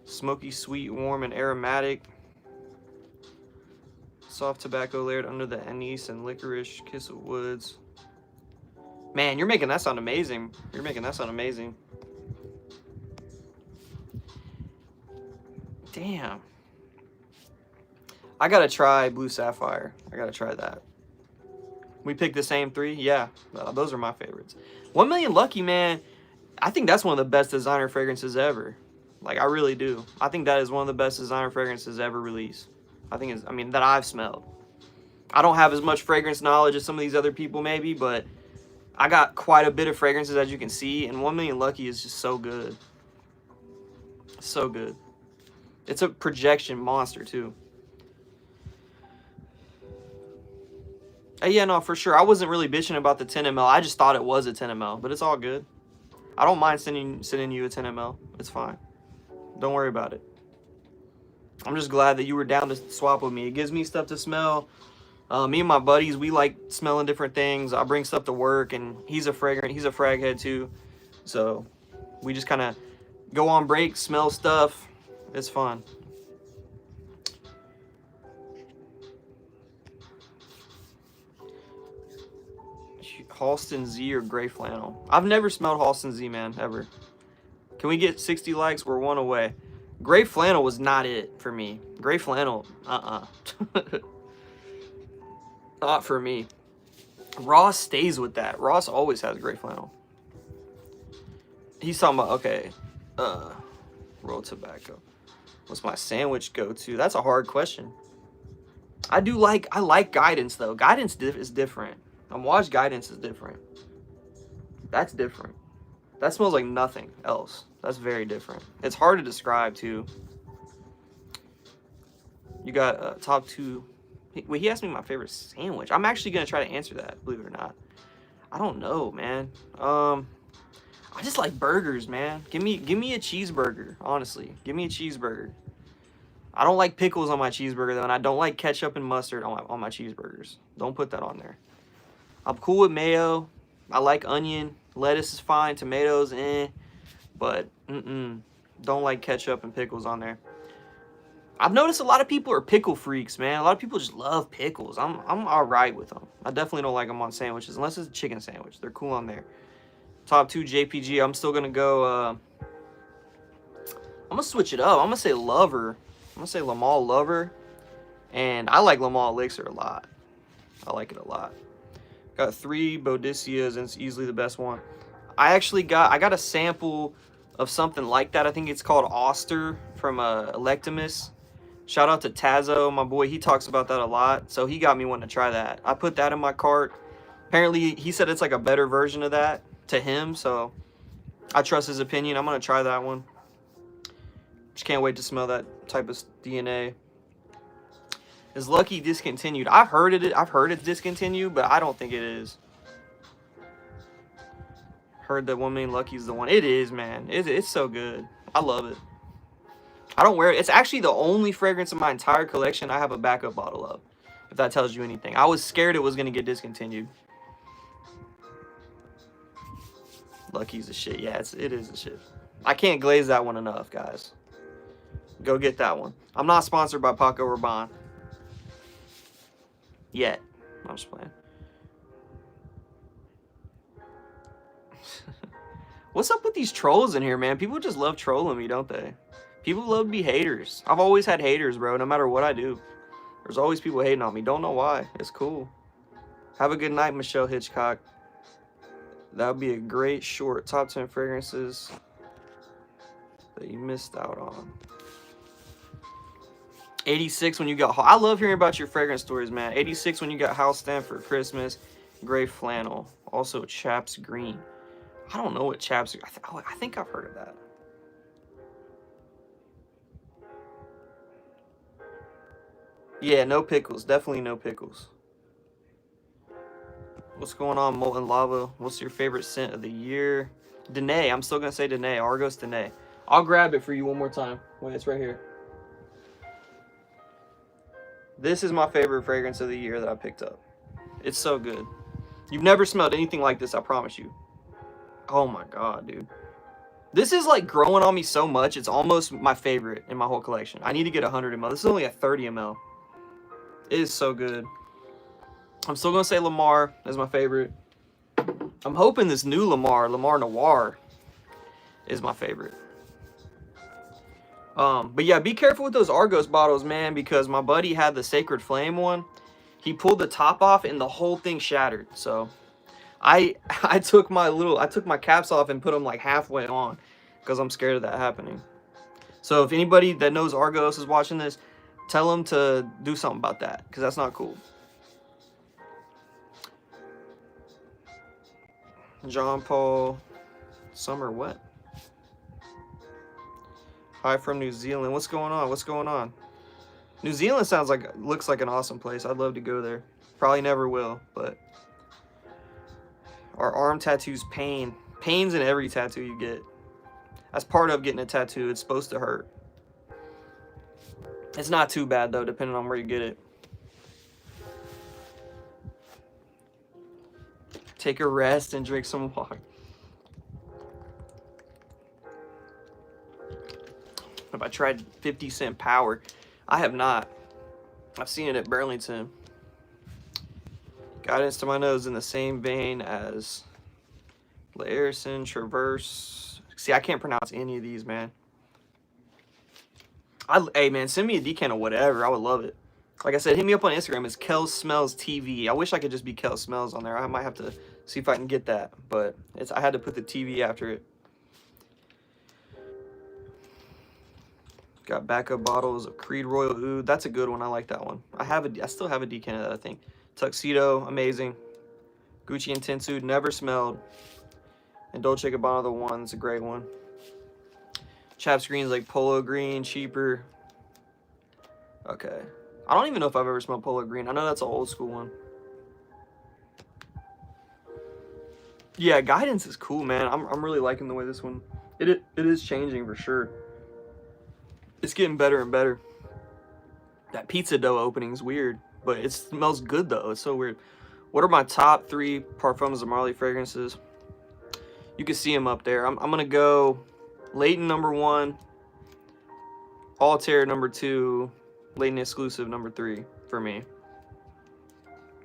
A: Smoky, sweet, warm, and aromatic. Soft tobacco layered under the anise and licorice. Kiss of woods. Man, you're making that sound amazing. You're making that sound amazing. Damn. I gotta try Blue Sapphire. I gotta try that. We picked the same three? Yeah, those are my favorites. 1 Million Lucky, man, I think that's one of the best designer fragrances ever. Like, I really do. I think that is one of the best designer fragrances ever released. I think it's, I mean, that I've smelled. I don't have as much fragrance knowledge as some of these other people maybe, but I got quite a bit of fragrances, as you can see, and 1 Million Lucky is just so good. So good. It's a projection monster, too. Yeah, no, for sure. I wasn't really bitching about the 10 ml. I just thought it was a 10 ml, but it's all good. I don't mind sending you a 10 ml. It's fine. Don't worry about it. I'm just glad that you were down to swap with me. It gives me stuff to smell. Me and my buddies, we like smelling different things. I bring stuff to work, and he's a frag head too. So we just kind of go on break, smell stuff. It's fun. Halston Z or Gray Flannel? I've never smelled Halston Z, man, ever. Can we get 60 likes? We're one away. Gray Flannel was not it for me. Gray Flannel, not for me. Ross stays with that. Ross always has Gray Flannel. He's talking about, okay, roll tobacco. What's my sandwich go-to? That's a hard question. I like Guidance, though. Guidance is different. Amouage Guidance is different. That's different. That smells like nothing else. That's very different. It's hard to describe, too. You got top two. Wait, he asked me my favorite sandwich. I'm actually going to try to answer that, believe it or not. I don't know, man. I just like burgers, man. Give me a cheeseburger, honestly. Give me a cheeseburger. I don't like pickles on my cheeseburger, though, and I don't like ketchup and mustard on my cheeseburgers. Don't put that on there. I'm cool with mayo. I like onion. Lettuce is fine. Tomatoes, but don't like ketchup and pickles on there. I've noticed a lot of people are pickle freaks, man. A lot of people just love pickles. I'm all right with them. I definitely don't like them on sandwiches, unless it's a chicken sandwich. They're cool on there. Top two JPG. I'm still gonna go. I'm gonna switch it up. I'm gonna say Lover. I'm gonna say Lamal Lover, and I like Lamal Elixir a lot. I like it a lot. Got 3 Bodicias, and it's easily the best one. I got a sample of something like that. I think it's called Auster from Electimus. Shout out to Tazo, my boy. He talks about that a lot, so he got me wanting to try that. I put that in my cart. Apparently, he said it's like a better version of that to him, so I trust his opinion. I'm gonna try that one. Just can't wait to smell that type of DNA. Is Lucky discontinued? I've heard it's discontinued, but I don't think it is. Heard that 1 Million Lucky's the one. It is, man. It's so good. I love it. I don't wear it. It's actually the only fragrance in my entire collection I have a backup bottle of, if that tells you anything. I was scared it was going to get discontinued. Lucky's a shit. Yeah, it is a shit. I can't glaze that one enough, guys. Go get that one. I'm not sponsored by Paco Rabanne. Yet. I'm just playing. What's up with these trolls in here, man? People just love trolling me, don't they? People love to be haters. I've always had haters, bro, no matter what I do. There's always people hating on me. Don't know why. It's cool. Have a good night, Michelle Hitchcock. That would be a great short top 10 fragrances that you missed out on. 86 when you got... I love hearing about your fragrance stories, man. 86 when you got house stamp for Christmas. Gray flannel. Also Chaps Green. I don't know what Chaps... I think I've heard of that. Yeah, no pickles. Definitely no pickles. What's going on, Molten Lava? What's your favorite scent of the year? Danae. I'm still going to say Danae. Argos Danae. I'll grab it for you one more time. Wait, it's right here. This is my favorite fragrance of the year that I picked up. It's so good. You've never smelled anything like this, I promise you. Oh my god, dude. This is like growing on me so much, it's almost my favorite in my whole collection. I need to get 100 ml. This is only a 30 ml. It is so good. I'm still going to say Lamar as my favorite. I'm hoping this new Lamar Noir, is my favorite. But yeah, be careful with those Argos bottles, man, because my buddy had the Sacred Flame one. He pulled the top off and the whole thing shattered. So I took my caps off and put them like halfway on because I'm scared of that happening. So if anybody that knows Argos is watching this, tell them to do something about that because that's not cool. John Paul, summer what? Hi from New Zealand. What's going on? What's going on? New Zealand looks like an awesome place. I'd love to go there. Probably never will, but our arm tattoos pain. Pain's in every tattoo you get. That's part of getting a tattoo. It's supposed to hurt. It's not too bad though, depending on where you get it. Take a rest and drink some water. Have I tried 50 Cent Power? I have not. I've seen it at Burlington. Guidance to my nose in the same vein as Laerson, Traverse. See, I can't pronounce any of these, man. Hey, man, send me a decant of whatever. I would love it. Like I said, hit me up on Instagram. It's Kells Smells TV. I wish I could just be Kells Smells on there. I might have to see if I can get that. But I had to put the TV after it. Got backup bottles of Creed Royal Oud. That's a good one. I like that one. I still have a decant of that, I think. Tuxedo, amazing. Gucci Intense Oud, never smelled. And Dolce & Gabbana the One's a great one. Chaps Green's like Polo Green, cheaper. Okay. I don't even know if I've ever smelled Polo Green. I know that's an old school one. Yeah, Guidance is cool, man. I'm really liking the way this one... It is changing for sure. It's getting better and better. That pizza dough opening is weird, but it smells good though. It's so weird. What are my top 3 Parfums de Marly fragrances? You can see them up there. I'm gonna go Leighton #1, Altair #2, Leighton Exclusive #3 for me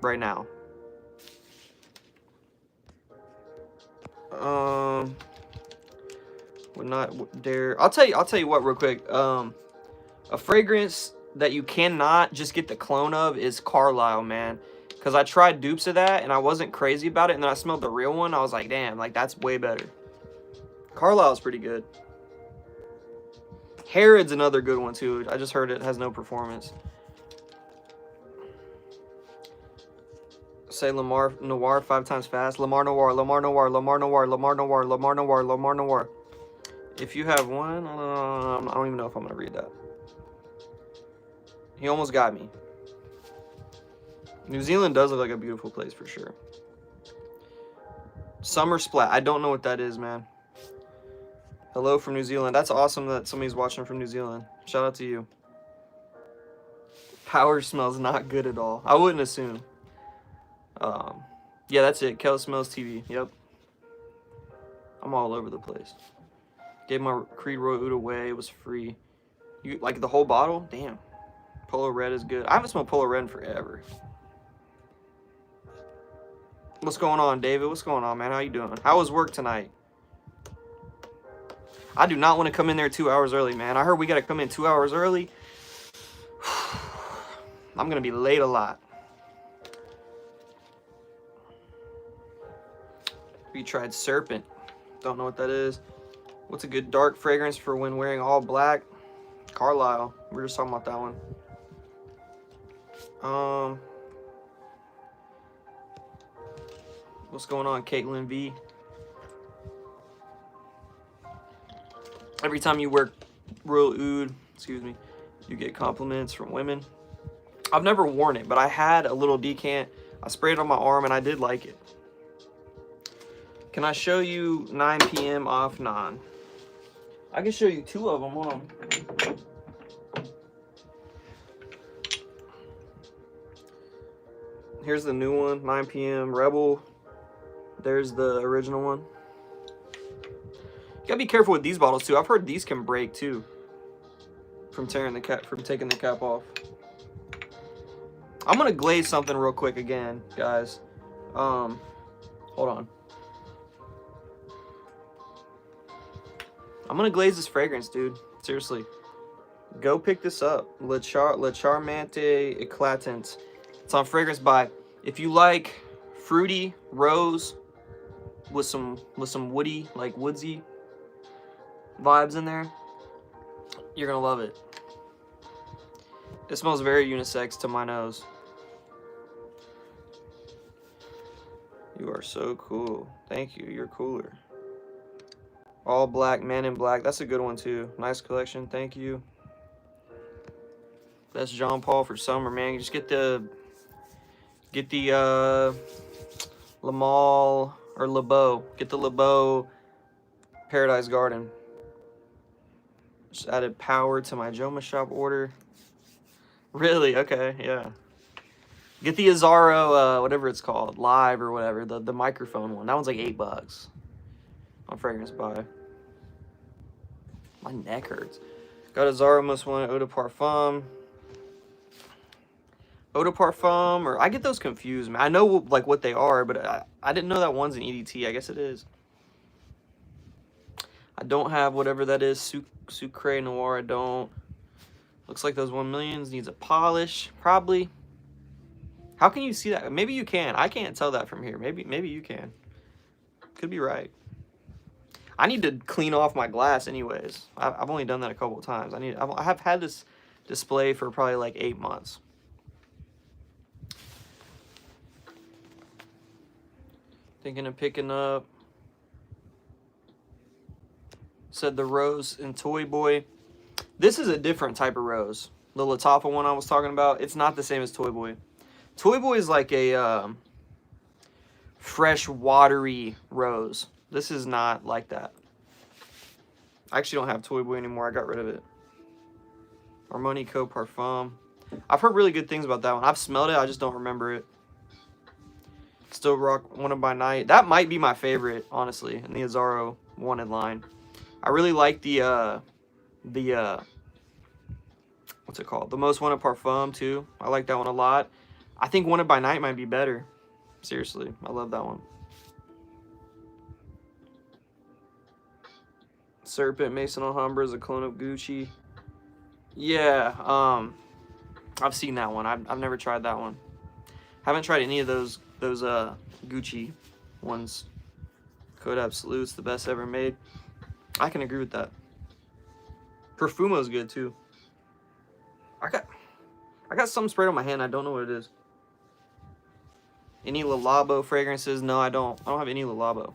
A: right now. Would not dare. I'll tell you what real quick. A fragrance that you cannot just get the clone of is Carlisle, man. Because I tried dupes of that and I wasn't crazy about it, and then I smelled the real one. I was like, damn, like that's way better. Carlisle's pretty good. Harrod's another good one too. I just heard it has no performance. Say Lamar Noir 5 times fast. Lamar Noir, Lamar Noir, Lamar Noir, Lamar Noir, Lamar Noir, Lamar Noir. If you have one, I don't even know if I'm gonna read that. He almost got me. New Zealand does look like a beautiful place for sure. Summer Splat. I don't know what that is, man. Hello from New Zealand. That's awesome that somebody's watching from New Zealand. Shout out to you. Power smells not good at all. I wouldn't assume. Yeah, that's it. Kells Smells TV. Yep. I'm all over the place. Gave my Creed Royal Oud away. It was free. You like the whole bottle? Damn. Polo Red is good. I haven't smelled Polo Red in forever. What's going on, David? What's going on, man? How you doing? How was work tonight? I do not want to come in there 2 hours early, man. I heard we got to come in 2 hours early. I'm going to be late a lot. We tried Serpent. Don't know what that is. What's a good dark fragrance for when wearing all black? Carlisle. We were just talking about that one. What's going on, Caitlin V? Every time you wear Royal Oud, excuse me, you get compliments from women. I've never worn it, but I had a little decant. I sprayed it on my arm, and I did like it. Can I show you 9 p.m. off non? I can show you 2 of them. Hold on. Here's the new one, 9 p.m. Rebel. There's the original one. You gotta be careful with these bottles too. I've heard these can break too from tearing the cap, from taking the cap off. I'm gonna glaze something real quick again, guys. Hold on. I'm gonna glaze this fragrance, dude. Seriously. Go pick this up. Le Charmante Eclatant. It's on Fragrance By. If you like fruity rose with some woody, like woodsy vibes in there, you're gonna love it. It smells very unisex to my nose. You are so cool. Thank you. You're cooler. All black, Man in Black. That's a good one too. Nice collection. Thank you. That's Jean Paul for summer, man. You just get the Lamal or LeBeau. Get the LeBeau Paradise Garden. Just added power to my Joma Shop order. Really? Okay, yeah. Get the Azaro, whatever it's called, Live or whatever, the microphone one. That one's like $8 on Fragrance By. My neck hurts. Got a Zara Must Want Eau de Parfum. Eau de Parfum, or I get those confused, man. I know like what they are, but I didn't know that one's an EDT. I guess it is. I don't have whatever that is. Sucre Noir, I don't. Looks like those 1 millions needs a polish, probably. How can you see that? Maybe you can. I can't tell that from here. Maybe you can. Could be right. I need to clean off my glass anyways. I've only done that a couple of times. I have had this display for probably like 8 months. Thinking of picking up. Said the Rose and Toy Boy. This is a different type of rose. The Lattafa one I was talking about, it's not the same as Toy Boy. Toy Boy is like a fresh, watery rose. This is not like that. I actually don't have Toy Boy anymore. I got rid of it. Harmonico Parfum. I've heard really good things about that one. I've smelled it. I just don't remember it. Still rock Wanted by Night. That might be my favorite, honestly, in the Azaro Wanted line. I really like the what's it called? The Most Wanted Parfum, too. I like that one a lot. I think Wanted by Night might be better. Seriously, I love that one. Serpent, Maison Alhambra is a clone of Gucci. Yeah, I've seen that one. I've never tried that one. Haven't tried any of those Gucci ones. Code Absolute's the best ever made. I can agree with that. Perfumo's good too. I got something sprayed on my hand. I don't know what it is. Any Le Labo fragrances? No, I don't. I don't have any Le Labo.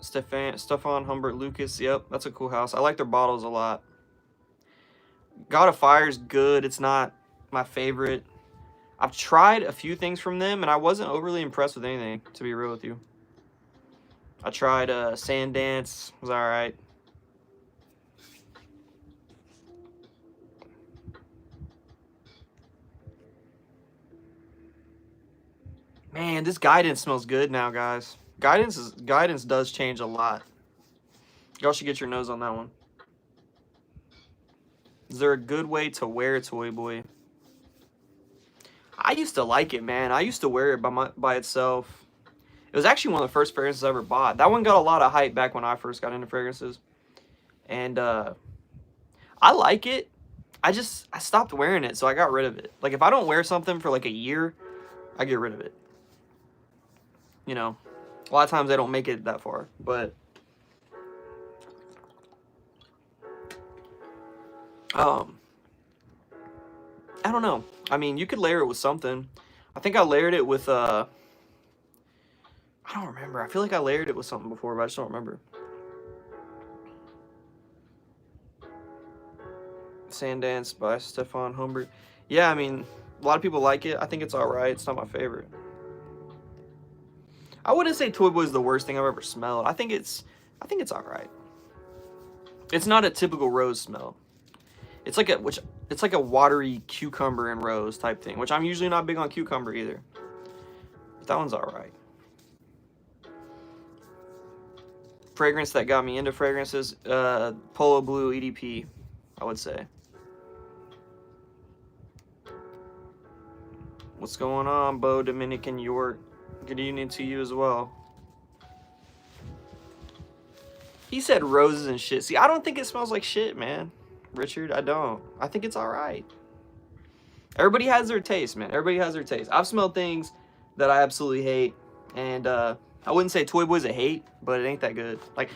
A: Stefan Humbert Lucas. Yep, that's a cool house. I like their bottles a lot. God of Fire's good. It's not my favorite. I've tried a few things from them, and I wasn't overly impressed with anything, to be real with you. I tried Sand Dance. Was alright. Man, this Guidance smells good now, guys. Guidance does change a lot. Y'all should get your nose on that one. Is there a good way to wear Toy Boy? I used to like it, man. I used to wear it by itself. It was actually one of the first fragrances I ever bought. That one got a lot of hype back when I first got into fragrances. And I like it. I stopped wearing it, so I got rid of it. Like, if I don't wear something for like a year, I get rid of it. You know, a lot of times they don't make it that far, but I don't know. I mean, you could layer it with something. I think I layered it with, I don't remember. I feel like I layered it with something before, but I just don't remember. Sandance by Stefan Humbert. Yeah, I mean, a lot of people like it. I think it's alright. It's not my favorite. I wouldn't say Toy Boy is the worst thing I've ever smelled. I think it's alright. It's not a typical rose smell. It's like a watery cucumber and rose type thing, which I'm usually not big on cucumber either. But that one's alright. Fragrance that got me into fragrances, Polo Blue EDP, I would say. What's going on, Bo Dominican York? Good evening to you as well. He said roses and shit. See, I don't think it smells like shit, man. Richard, I don't. I think it's alright. Everybody has their taste, man. Everybody has their taste. I've smelled things that I absolutely hate. And I wouldn't say Toy Boy's a hate, but it ain't that good. Like,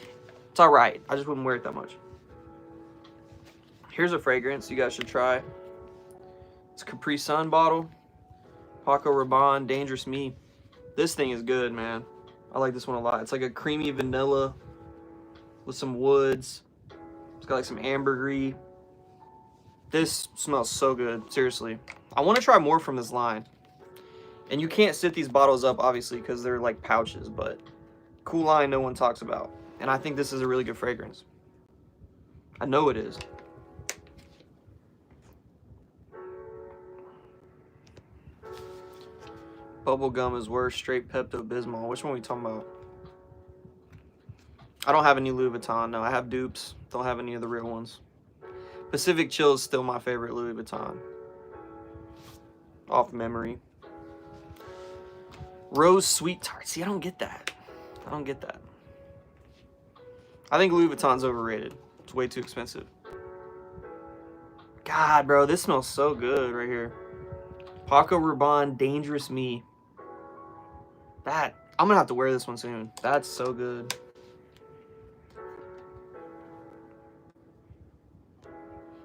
A: it's alright. I just wouldn't wear it that much. Here's a fragrance you guys should try. It's a Capri Sun bottle. Paco Rabanne, Dangerous Me. This thing is good, man. I like this one a lot. It's like a creamy vanilla with some woods. It's got like some ambergris. This smells so good, seriously. I want to try more from this line. And you can't sit these bottles up, obviously, because they're like pouches, but cool line no one talks about. And I think this is a really good fragrance. I know it is. Bubblegum is worse, straight Pepto-Bismol. Which one are we talking about? I don't have any Louis Vuitton, no. I have dupes. Don't have any of the real ones. Pacific Chill is still my favorite Louis Vuitton. Off memory. Rose Sweet Tart. See, I don't get that. I don't get that. I think Louis Vuitton's overrated. It's way too expensive. God, bro, this smells so good right here. Paco Rabanne, Dangerous Me. I'm gonna have to wear this one soon. That's so good.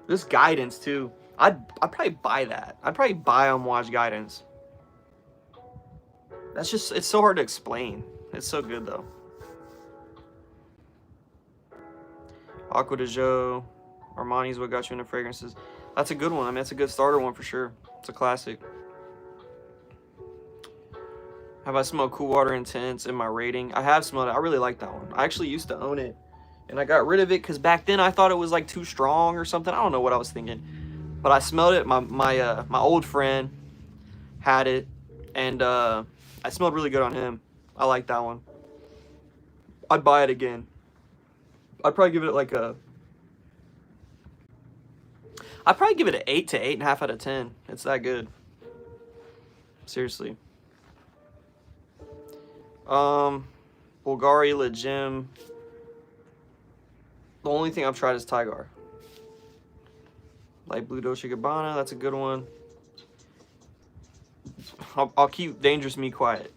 A: This Guidance too. I'd probably buy that. I'd probably buy Amouage Guidance. That's just, it's so hard to explain. It's so good though. Aqua de Jo. Armani's what got you into fragrances. That's a good one. I mean, that's a good starter one for sure. It's a classic. Have I smelled Cool Water Intense in my rating? I have smelled it. I really like that one. I actually used to own it. And I got rid of it because back then I thought it was like too strong or something. I don't know what I was thinking. But I smelled it. My old friend had it. And I smelled really good on him. I like that one. I'd buy it again. I'd probably give it like a... I'd probably give it an 8 to 8.5 out of 10. It's that good. Seriously. Bulgari Legim. The only thing I've tried is Tigar. Light Blue Dolce & Gabbana. That's a good one. I'll keep Dangerous Me quiet.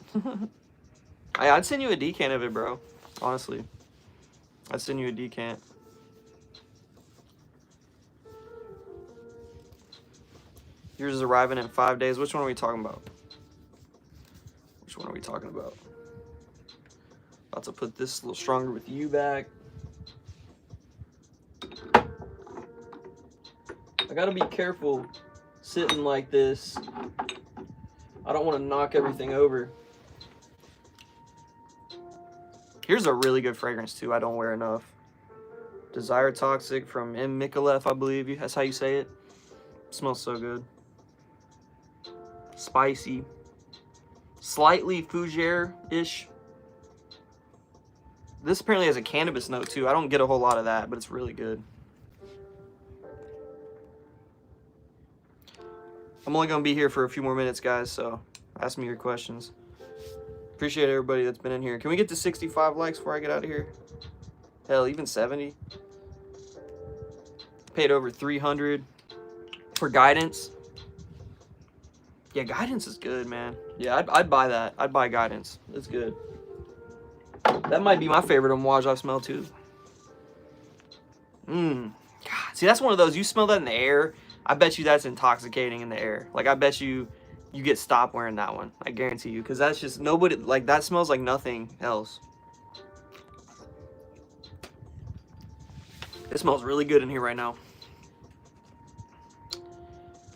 A: I'd send you a decant of it, bro. Honestly. I'd send you a decant. Yours is arriving in 5 days. Which one are we talking about? Which one are we talking about? About to put this a little stronger with you back. I gotta be careful sitting like this. I don't want to knock everything over. Here's a really good fragrance too. I don't wear enough. Desire Toxic from M. Micallef, I believe. That's how you say it. Smells so good. Spicy. Slightly fougere-ish. This apparently has a cannabis note too. I don't get a whole lot of that, but it's really good. I'm only going to be here for a few more minutes, guys, so ask me your questions. Appreciate everybody that's been in here. Can we get to 65 likes before I get out of here? Hell, even 70. Paid over 300 for Guidance. Yeah, Guidance is good, man. Yeah, I'd buy that. I'd buy Guidance. It's good. That might be my favorite Amouage I've smelled, too. God, See, that's one of those, you smell that in the air, I bet you that's intoxicating in the air. Like, I bet you get stopped wearing that one. I guarantee you. Because that's just, nobody, like, that smells like nothing else. It smells really good in here right now.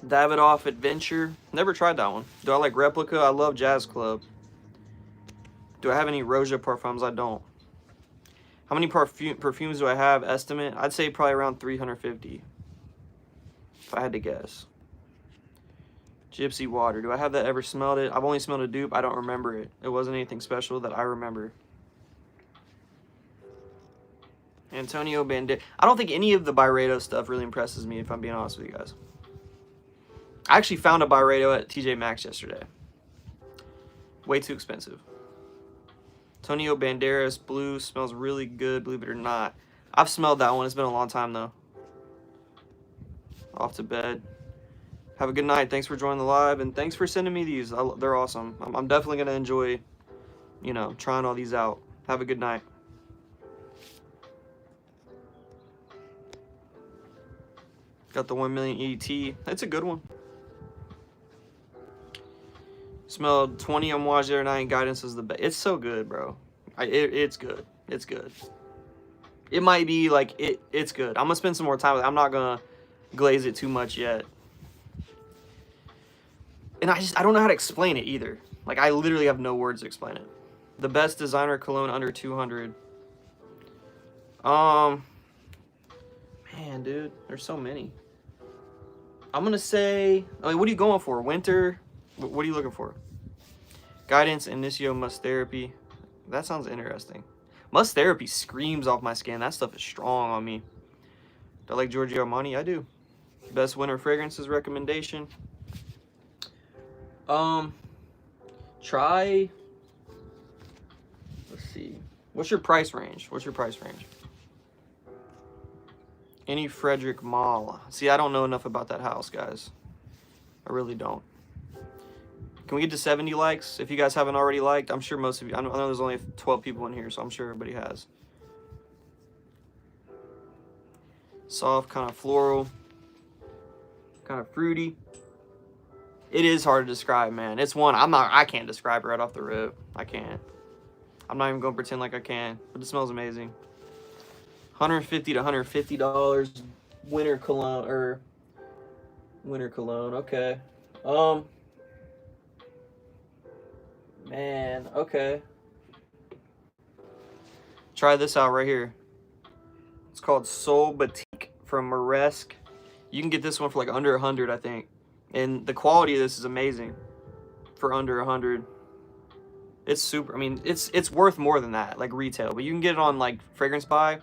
A: Davidoff Adventure. Never tried that one. Do I like Replica? I love Jazz Club. Do I have any Roja Parfums? I don't. How many perfumes do I have? Estimate? I'd say probably around 350. If I had to guess. Gypsy Water. Do I have that ever smelled it? I've only smelled a dupe. I don't remember it. It wasn't anything special that I remember. Antonio Banderas. I don't think any of the Byredo stuff really impresses me, if I'm being honest with you guys. I actually found a Byredo at TJ Maxx yesterday. Way too expensive. Antonio Banderas Blue smells really good, believe it or not. I've smelled that one. It's been a long time, though. Off to bed. Have a good night. Thanks for joining the live, and thanks for sending me these. They're awesome. I'm definitely going to enjoy, you know, trying all these out. Have a good night. Got the 1 million ET. That's a good one. Smelled 20 Amouage the other night, and Guidance is the best. It's so good, bro. It's good. It's good. It might be like, it's good. I'm going to spend some more time with it. I'm not going to glaze it too much yet. And I don't know how to explain it either. Like, I literally have no words to explain it. The best designer cologne under 200. Man, dude, there's so many. I'm going to say, I mean, what are you going for? Winter? What are you looking for? Guidance, Initio, Musk Therapy. That sounds interesting. Musk Therapy screams off my skin. That stuff is strong on me. Do I like Giorgio Armani? I do. Best winter fragrances recommendation. Try. Let's see. What's your price range? What's your price range? Any Frederick Malle. See, I don't know enough about that house, guys. I really don't. Can we get to 70 likes? If you guys haven't already liked, I'm sure most of you, I know there's only 12 people in here, so I'm sure everybody has. Soft, kind of floral, kind of fruity. It is hard to describe, man. It's one, I can't describe it right off the rip. I can't. I'm not even going to pretend like I can, but it smells amazing. $150 to $150 winter cologne, okay. Man, okay. Try this out right here. It's called Soul Batik from Maresque. You can get this one for like under 100, I think. And the quality of this is amazing for under 100. It's super, I mean, it's worth more than that, like retail. But you can get it on like Fragrance Buy. I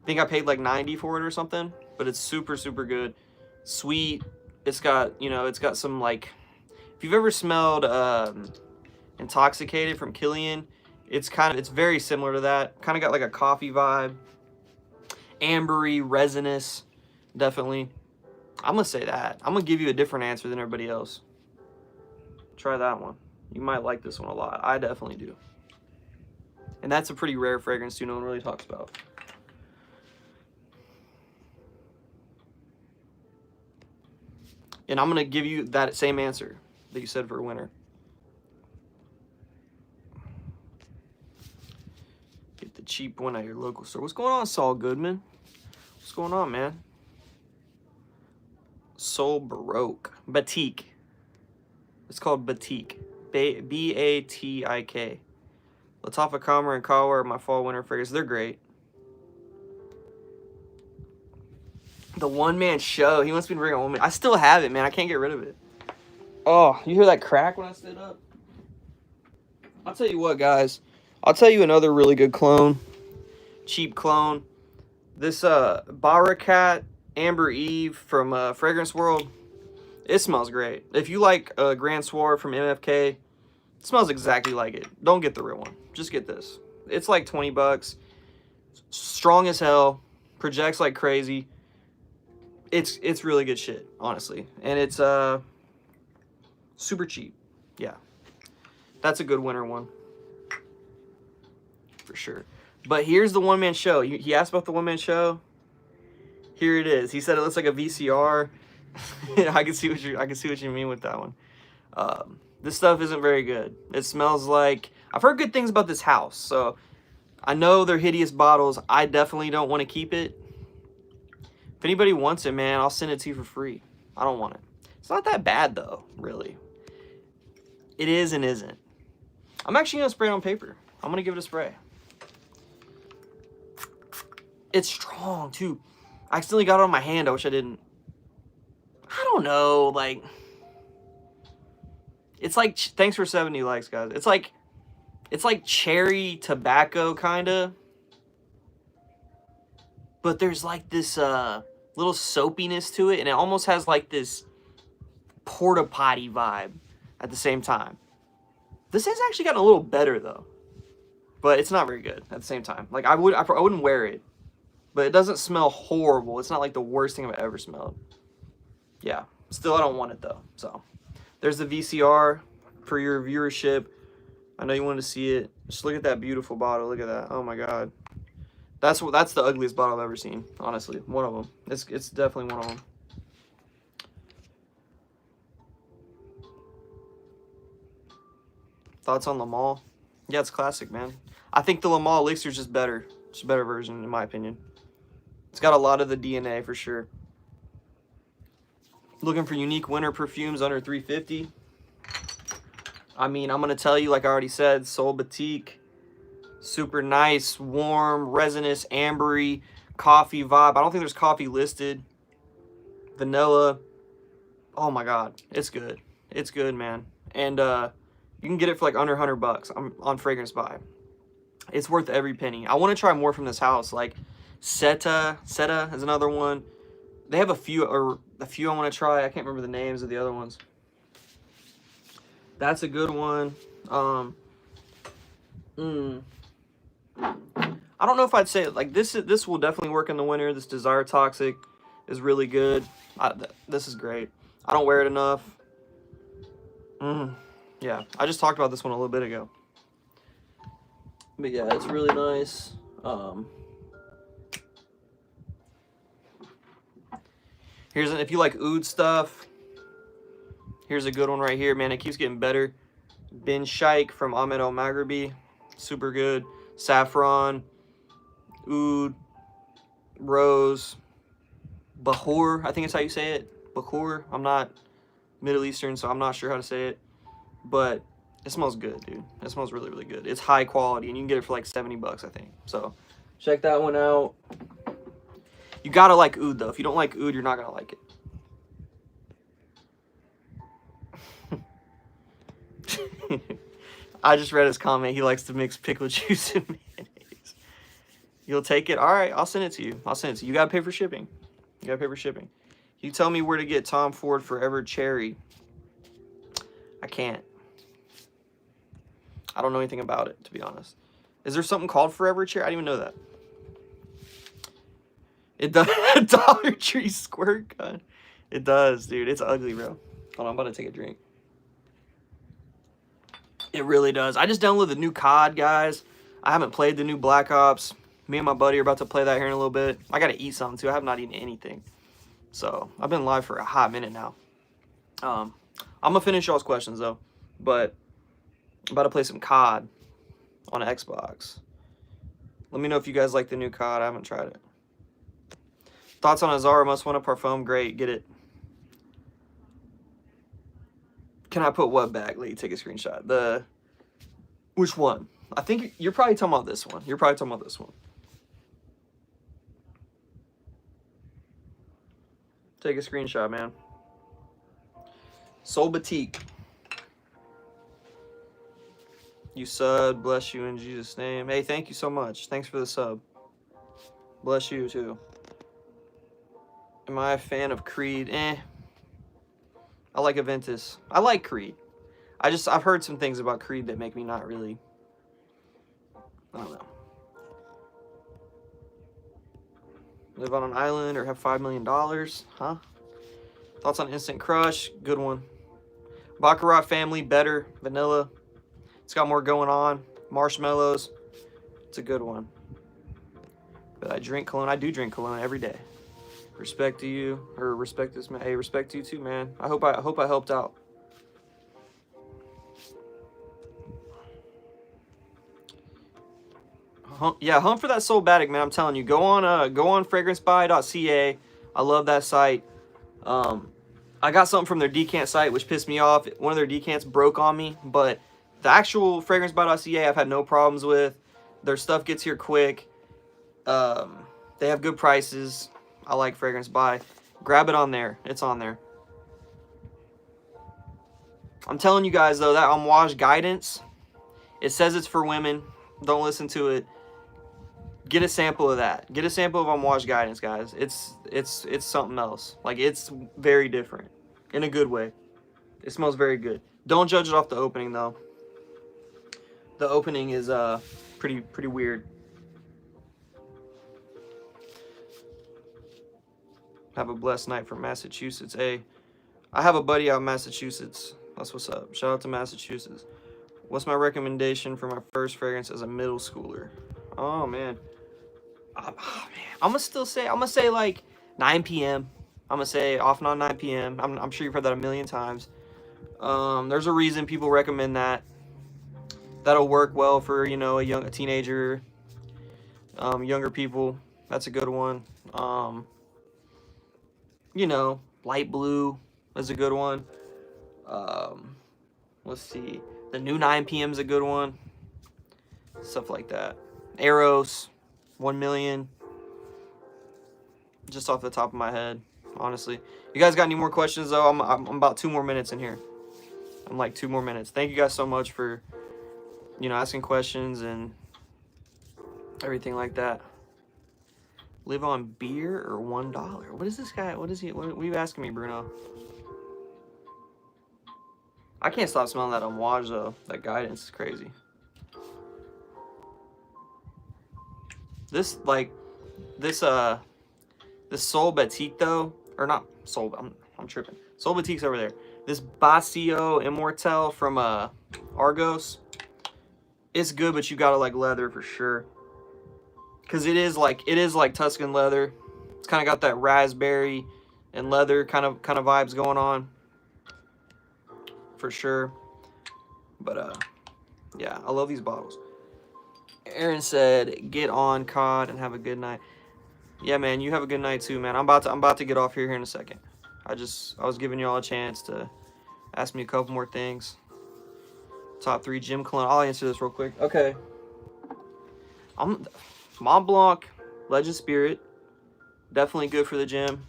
A: think I paid like 90 for it or something. But it's super, super good. Sweet. It's got, you know, it's got some like, if you've ever smelled Intoxicated from Killian, it's very similar to that. Kind of got like a coffee vibe. Ambery, resinous, definitely. I'm going to say that. I'm going to give you a different answer than everybody else. Try that one. You might like this one a lot. I definitely do. And that's a pretty rare fragrance too. No one really talks about. And I'm going to give you that same answer that you said for winter. Get the cheap one at your local store. What's going on, Saul Goodman? What's going on, man? Soul Baroque. Batik. It's called Batik. B-A-T-I-K. Lattafa Commer and Kawa are my fall winter fragrances. They're great. The one-man show. He wants me to bring a one-man. I still have it, man. I can't get rid of it. Oh, you hear that crack when I stood up? I'll tell you what, guys. I'll tell you another really good clone. Cheap clone. This Barakat Amber Eve from Fragrance World. It smells great. If you like Grand Soir from MFK, it smells exactly like it. Don't get the real one. Just get this. It's like 20 bucks. Strong as hell. Projects like crazy. It's really good shit, honestly. And it's super cheap. Yeah. That's a good winter one. For sure. But here's the one-man show. He asked about the one-man show. Here it is. He said it looks like a VCR. I can see what you mean with that one. This stuff isn't very good. It smells like, I've heard good things about this house, so I know they're hideous bottles. I definitely don't want to keep it. If anybody wants it, man, I'll send it to you for free. I don't want it. It's not that bad though, really. It is and isn't. I'm actually gonna spray it on paper. I'm gonna give it a spray. It's strong too. I accidentally got it on my hand. I wish I didn't. I don't know, like, it's like, thanks for 70 likes, guys. It's like cherry tobacco, kinda. But there's like this little soapiness to it, and it almost has like this porta potty vibe at the same time. This has actually gotten a little better though, but it's not very good at the same time. Like I wouldn't wear it, but it doesn't smell horrible. It's not like the worst thing I've ever smelled. Yeah, still I don't want it though. So there's the VCR for your viewership. I know you wanted to see it. Just look at that beautiful bottle. Look at that. Oh my god. That's the ugliest bottle I've ever seen, honestly. One of them. It's definitely one of them. Thoughts on Lamal? Yeah, it's classic, man. I think the Lamal elixir is just better. It's a better version, in my opinion. It's got a lot of the DNA for sure. Looking for unique winter perfumes under $350. I mean, I'm gonna tell you, like I already said, Sol Batik. Super nice, warm, resinous, ambery, coffee vibe. I don't think there's coffee listed. Vanilla. Oh my god, it's good. It's good, man. And you can get it for like under $100. I'm on Fragrance Buy. It's worth every penny. I want to try more from this house. Like Seta is another one. They have a few I want to try. I can't remember the names of the other ones. That's a good one. I don't know if I'd say it. Like this will definitely work in the winter. This Desire Toxic is really good. This is great. I don't wear it enough. Yeah, I just talked about this one a little bit ago. But yeah, it's really nice. If you like oud stuff, here's a good one right here, man. It keeps getting better. Bin Shaikh from Ahmed El Maghribi, super good. Saffron, oud, rose, bahur, I think it's how you say it. Bahur. I'm not Middle Eastern, so I'm not sure how to say it, but it smells good, dude. It smells really, really good. It's high quality, and you can get it for like $70, I think. So check that one out. You gotta like oud though. If you don't like oud, you're not gonna like it. I just read his comment. He likes to mix pickle juice and mayonnaise. You'll take it? All right, I'll send it to you. I'll send it to you. You gotta pay for shipping. You gotta pay for shipping. You tell me where to get Tom Ford Forever Cherry. I can't. I don't know anything about it, to be honest. Is there something called Forever Cherry? I didn't even know that. It does. Dollar Tree squirt gun. It does, dude. It's ugly, bro. Hold on, I'm about to take a drink. It really does. I just downloaded the new COD, guys. I haven't played the new Black Ops. Me and my buddy are about to play that here in a little bit. I gotta eat something too. I have not eaten anything. So I've been live for a hot minute now. I'm gonna finish y'all's questions though. But I'm about to play some COD on Xbox. Let me know if you guys like the new COD. I haven't tried it. Thoughts on Azara Must Want a Parfum? Great, get it. Can I put what back? Let you take a screenshot. Which one? I think you're probably talking about this one. You're probably talking about this one. Take a screenshot, man. Sol Batik. You sub. Bless you in Jesus' name. Hey, thank you so much. Thanks for the sub. Bless you too. Am I a fan of Creed? I like Aventus. I like Creed. I've heard some things about Creed that make me not really. I don't know. Live on an island or have $5 million? Huh? Thoughts on Instant Crush? Good one. Baccarat Family, better. Vanilla. It's got more going on. Marshmallows. It's a good one. But I drink cologne. I do drink cologne every day. Respect to you, or respect this man. Hey, respect to you too, man. I hope I helped out. Yeah, hunt for that Soulbatic, man. I'm telling you, go on fragrancebuy.ca. I love that site. I got something from their decant site, which pissed me off. One of their decants broke on me, but the actual fragrancebuy.ca I've had no problems with. Their stuff gets here quick. They have good prices. I like Fragrance Buy. Grab it on there. It's on there. I'm telling you guys, though, that Amouage Guidance, it says it's for women. Don't listen to it. Get a sample of that. Get a sample of Amouage Guidance, guys. It's something else. Like, it's very different. In a good way. It smells very good. Don't judge it off the opening, though. The opening is pretty weird. Have a blessed night from Massachusetts. Hey, I have a buddy out in Massachusetts. That's what's up. Shout out to Massachusetts. What's my recommendation for my first fragrance as a middle schooler? Oh, man. I'm gonna say like 9 p.m. I'm gonna say off and on 9 p.m. I'm sure you've heard that a million times. There's a reason people recommend that. That'll work well for, you know, a teenager, younger people. That's a good one. You know, light blue is a good one. Let's see. The new 9 p.m. is a good one. Stuff like that. Argos, 1 million. Just off the top of my head, honestly. You guys got any more questions, though? I'm about 2 more minutes in here. I'm like 2 more minutes. Thank you guys so much for, you know, asking questions and everything like that. Live on beer or $1? What is this guy? What is he? What are you asking me, Bruno? I can't stop smelling that Amouage, though. That Guidance is crazy. This Soul Batik, though, or not Soul, I'm tripping. Soul Batik's over there. This Pistachio Immortelle from Argos. It's good, but you gotta like leather for sure. Cause it is like Tuscan leather. It's kind of got that raspberry and leather kind of vibes going on. For sure. But yeah, I love these bottles. Aaron said, "Get on, COD, and have a good night." Yeah, man, you have a good night too, man. I'm about to get off here in a second. I was giving y'all a chance to ask me a couple more things. Top 3 gym cologne. I'll answer this real quick. Okay. Mont Blanc, Legend Spirit. Definitely good for the gym.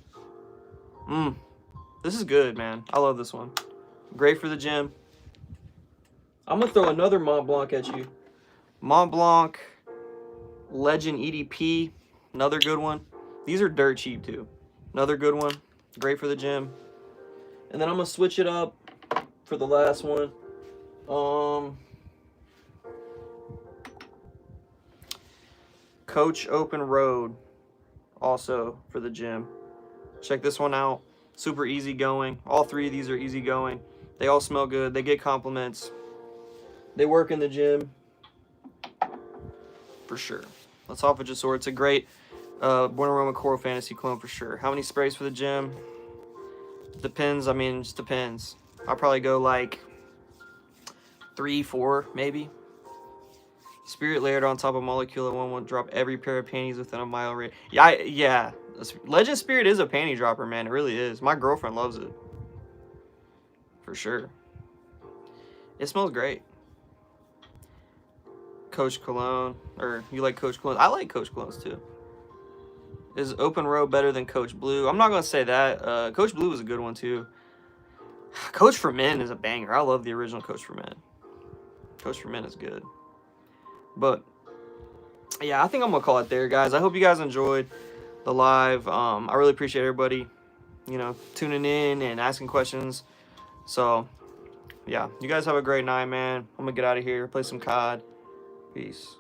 A: This is good, man. I love this one. Great for the gym. I'm going to throw another Mont Blanc at you. Mont Blanc, Legend EDP. Another good one. These are dirt cheap, too. Another good one. Great for the gym. And then I'm going to switch it up for the last one. Coach Open Road, also for the gym. Check this one out. Super easy going. All 3 of these are easy going. They all smell good. They get compliments. They work in the gym. For sure. Let's off a sword. It's a great Born Aroma Coral Fantasy clone for sure. How many sprays for the gym? Depends. I mean, it just depends. I'll probably go like 3, 4, maybe. Spirit layered on top of molecule one will drop every pair of panties within a mile radius. Yeah. Legend Spirit is a panty dropper, man. It really is. My girlfriend loves it. For sure. It smells great. Coach Cologne. Or you like Coach Cologne? I like Coach Colognes too. Is Open Road better than Coach Blue? I'm not going to say that. Coach Blue was a good one too. Coach for Men is a banger. I love the original Coach for Men. Coach for Men is good. But yeah, I think I'm gonna call it there, guys. I hope you guys enjoyed the live. I really appreciate everybody, you know, tuning in and asking questions. So yeah, you guys have a great night, man. I'm gonna get out of here, play some COD. Peace.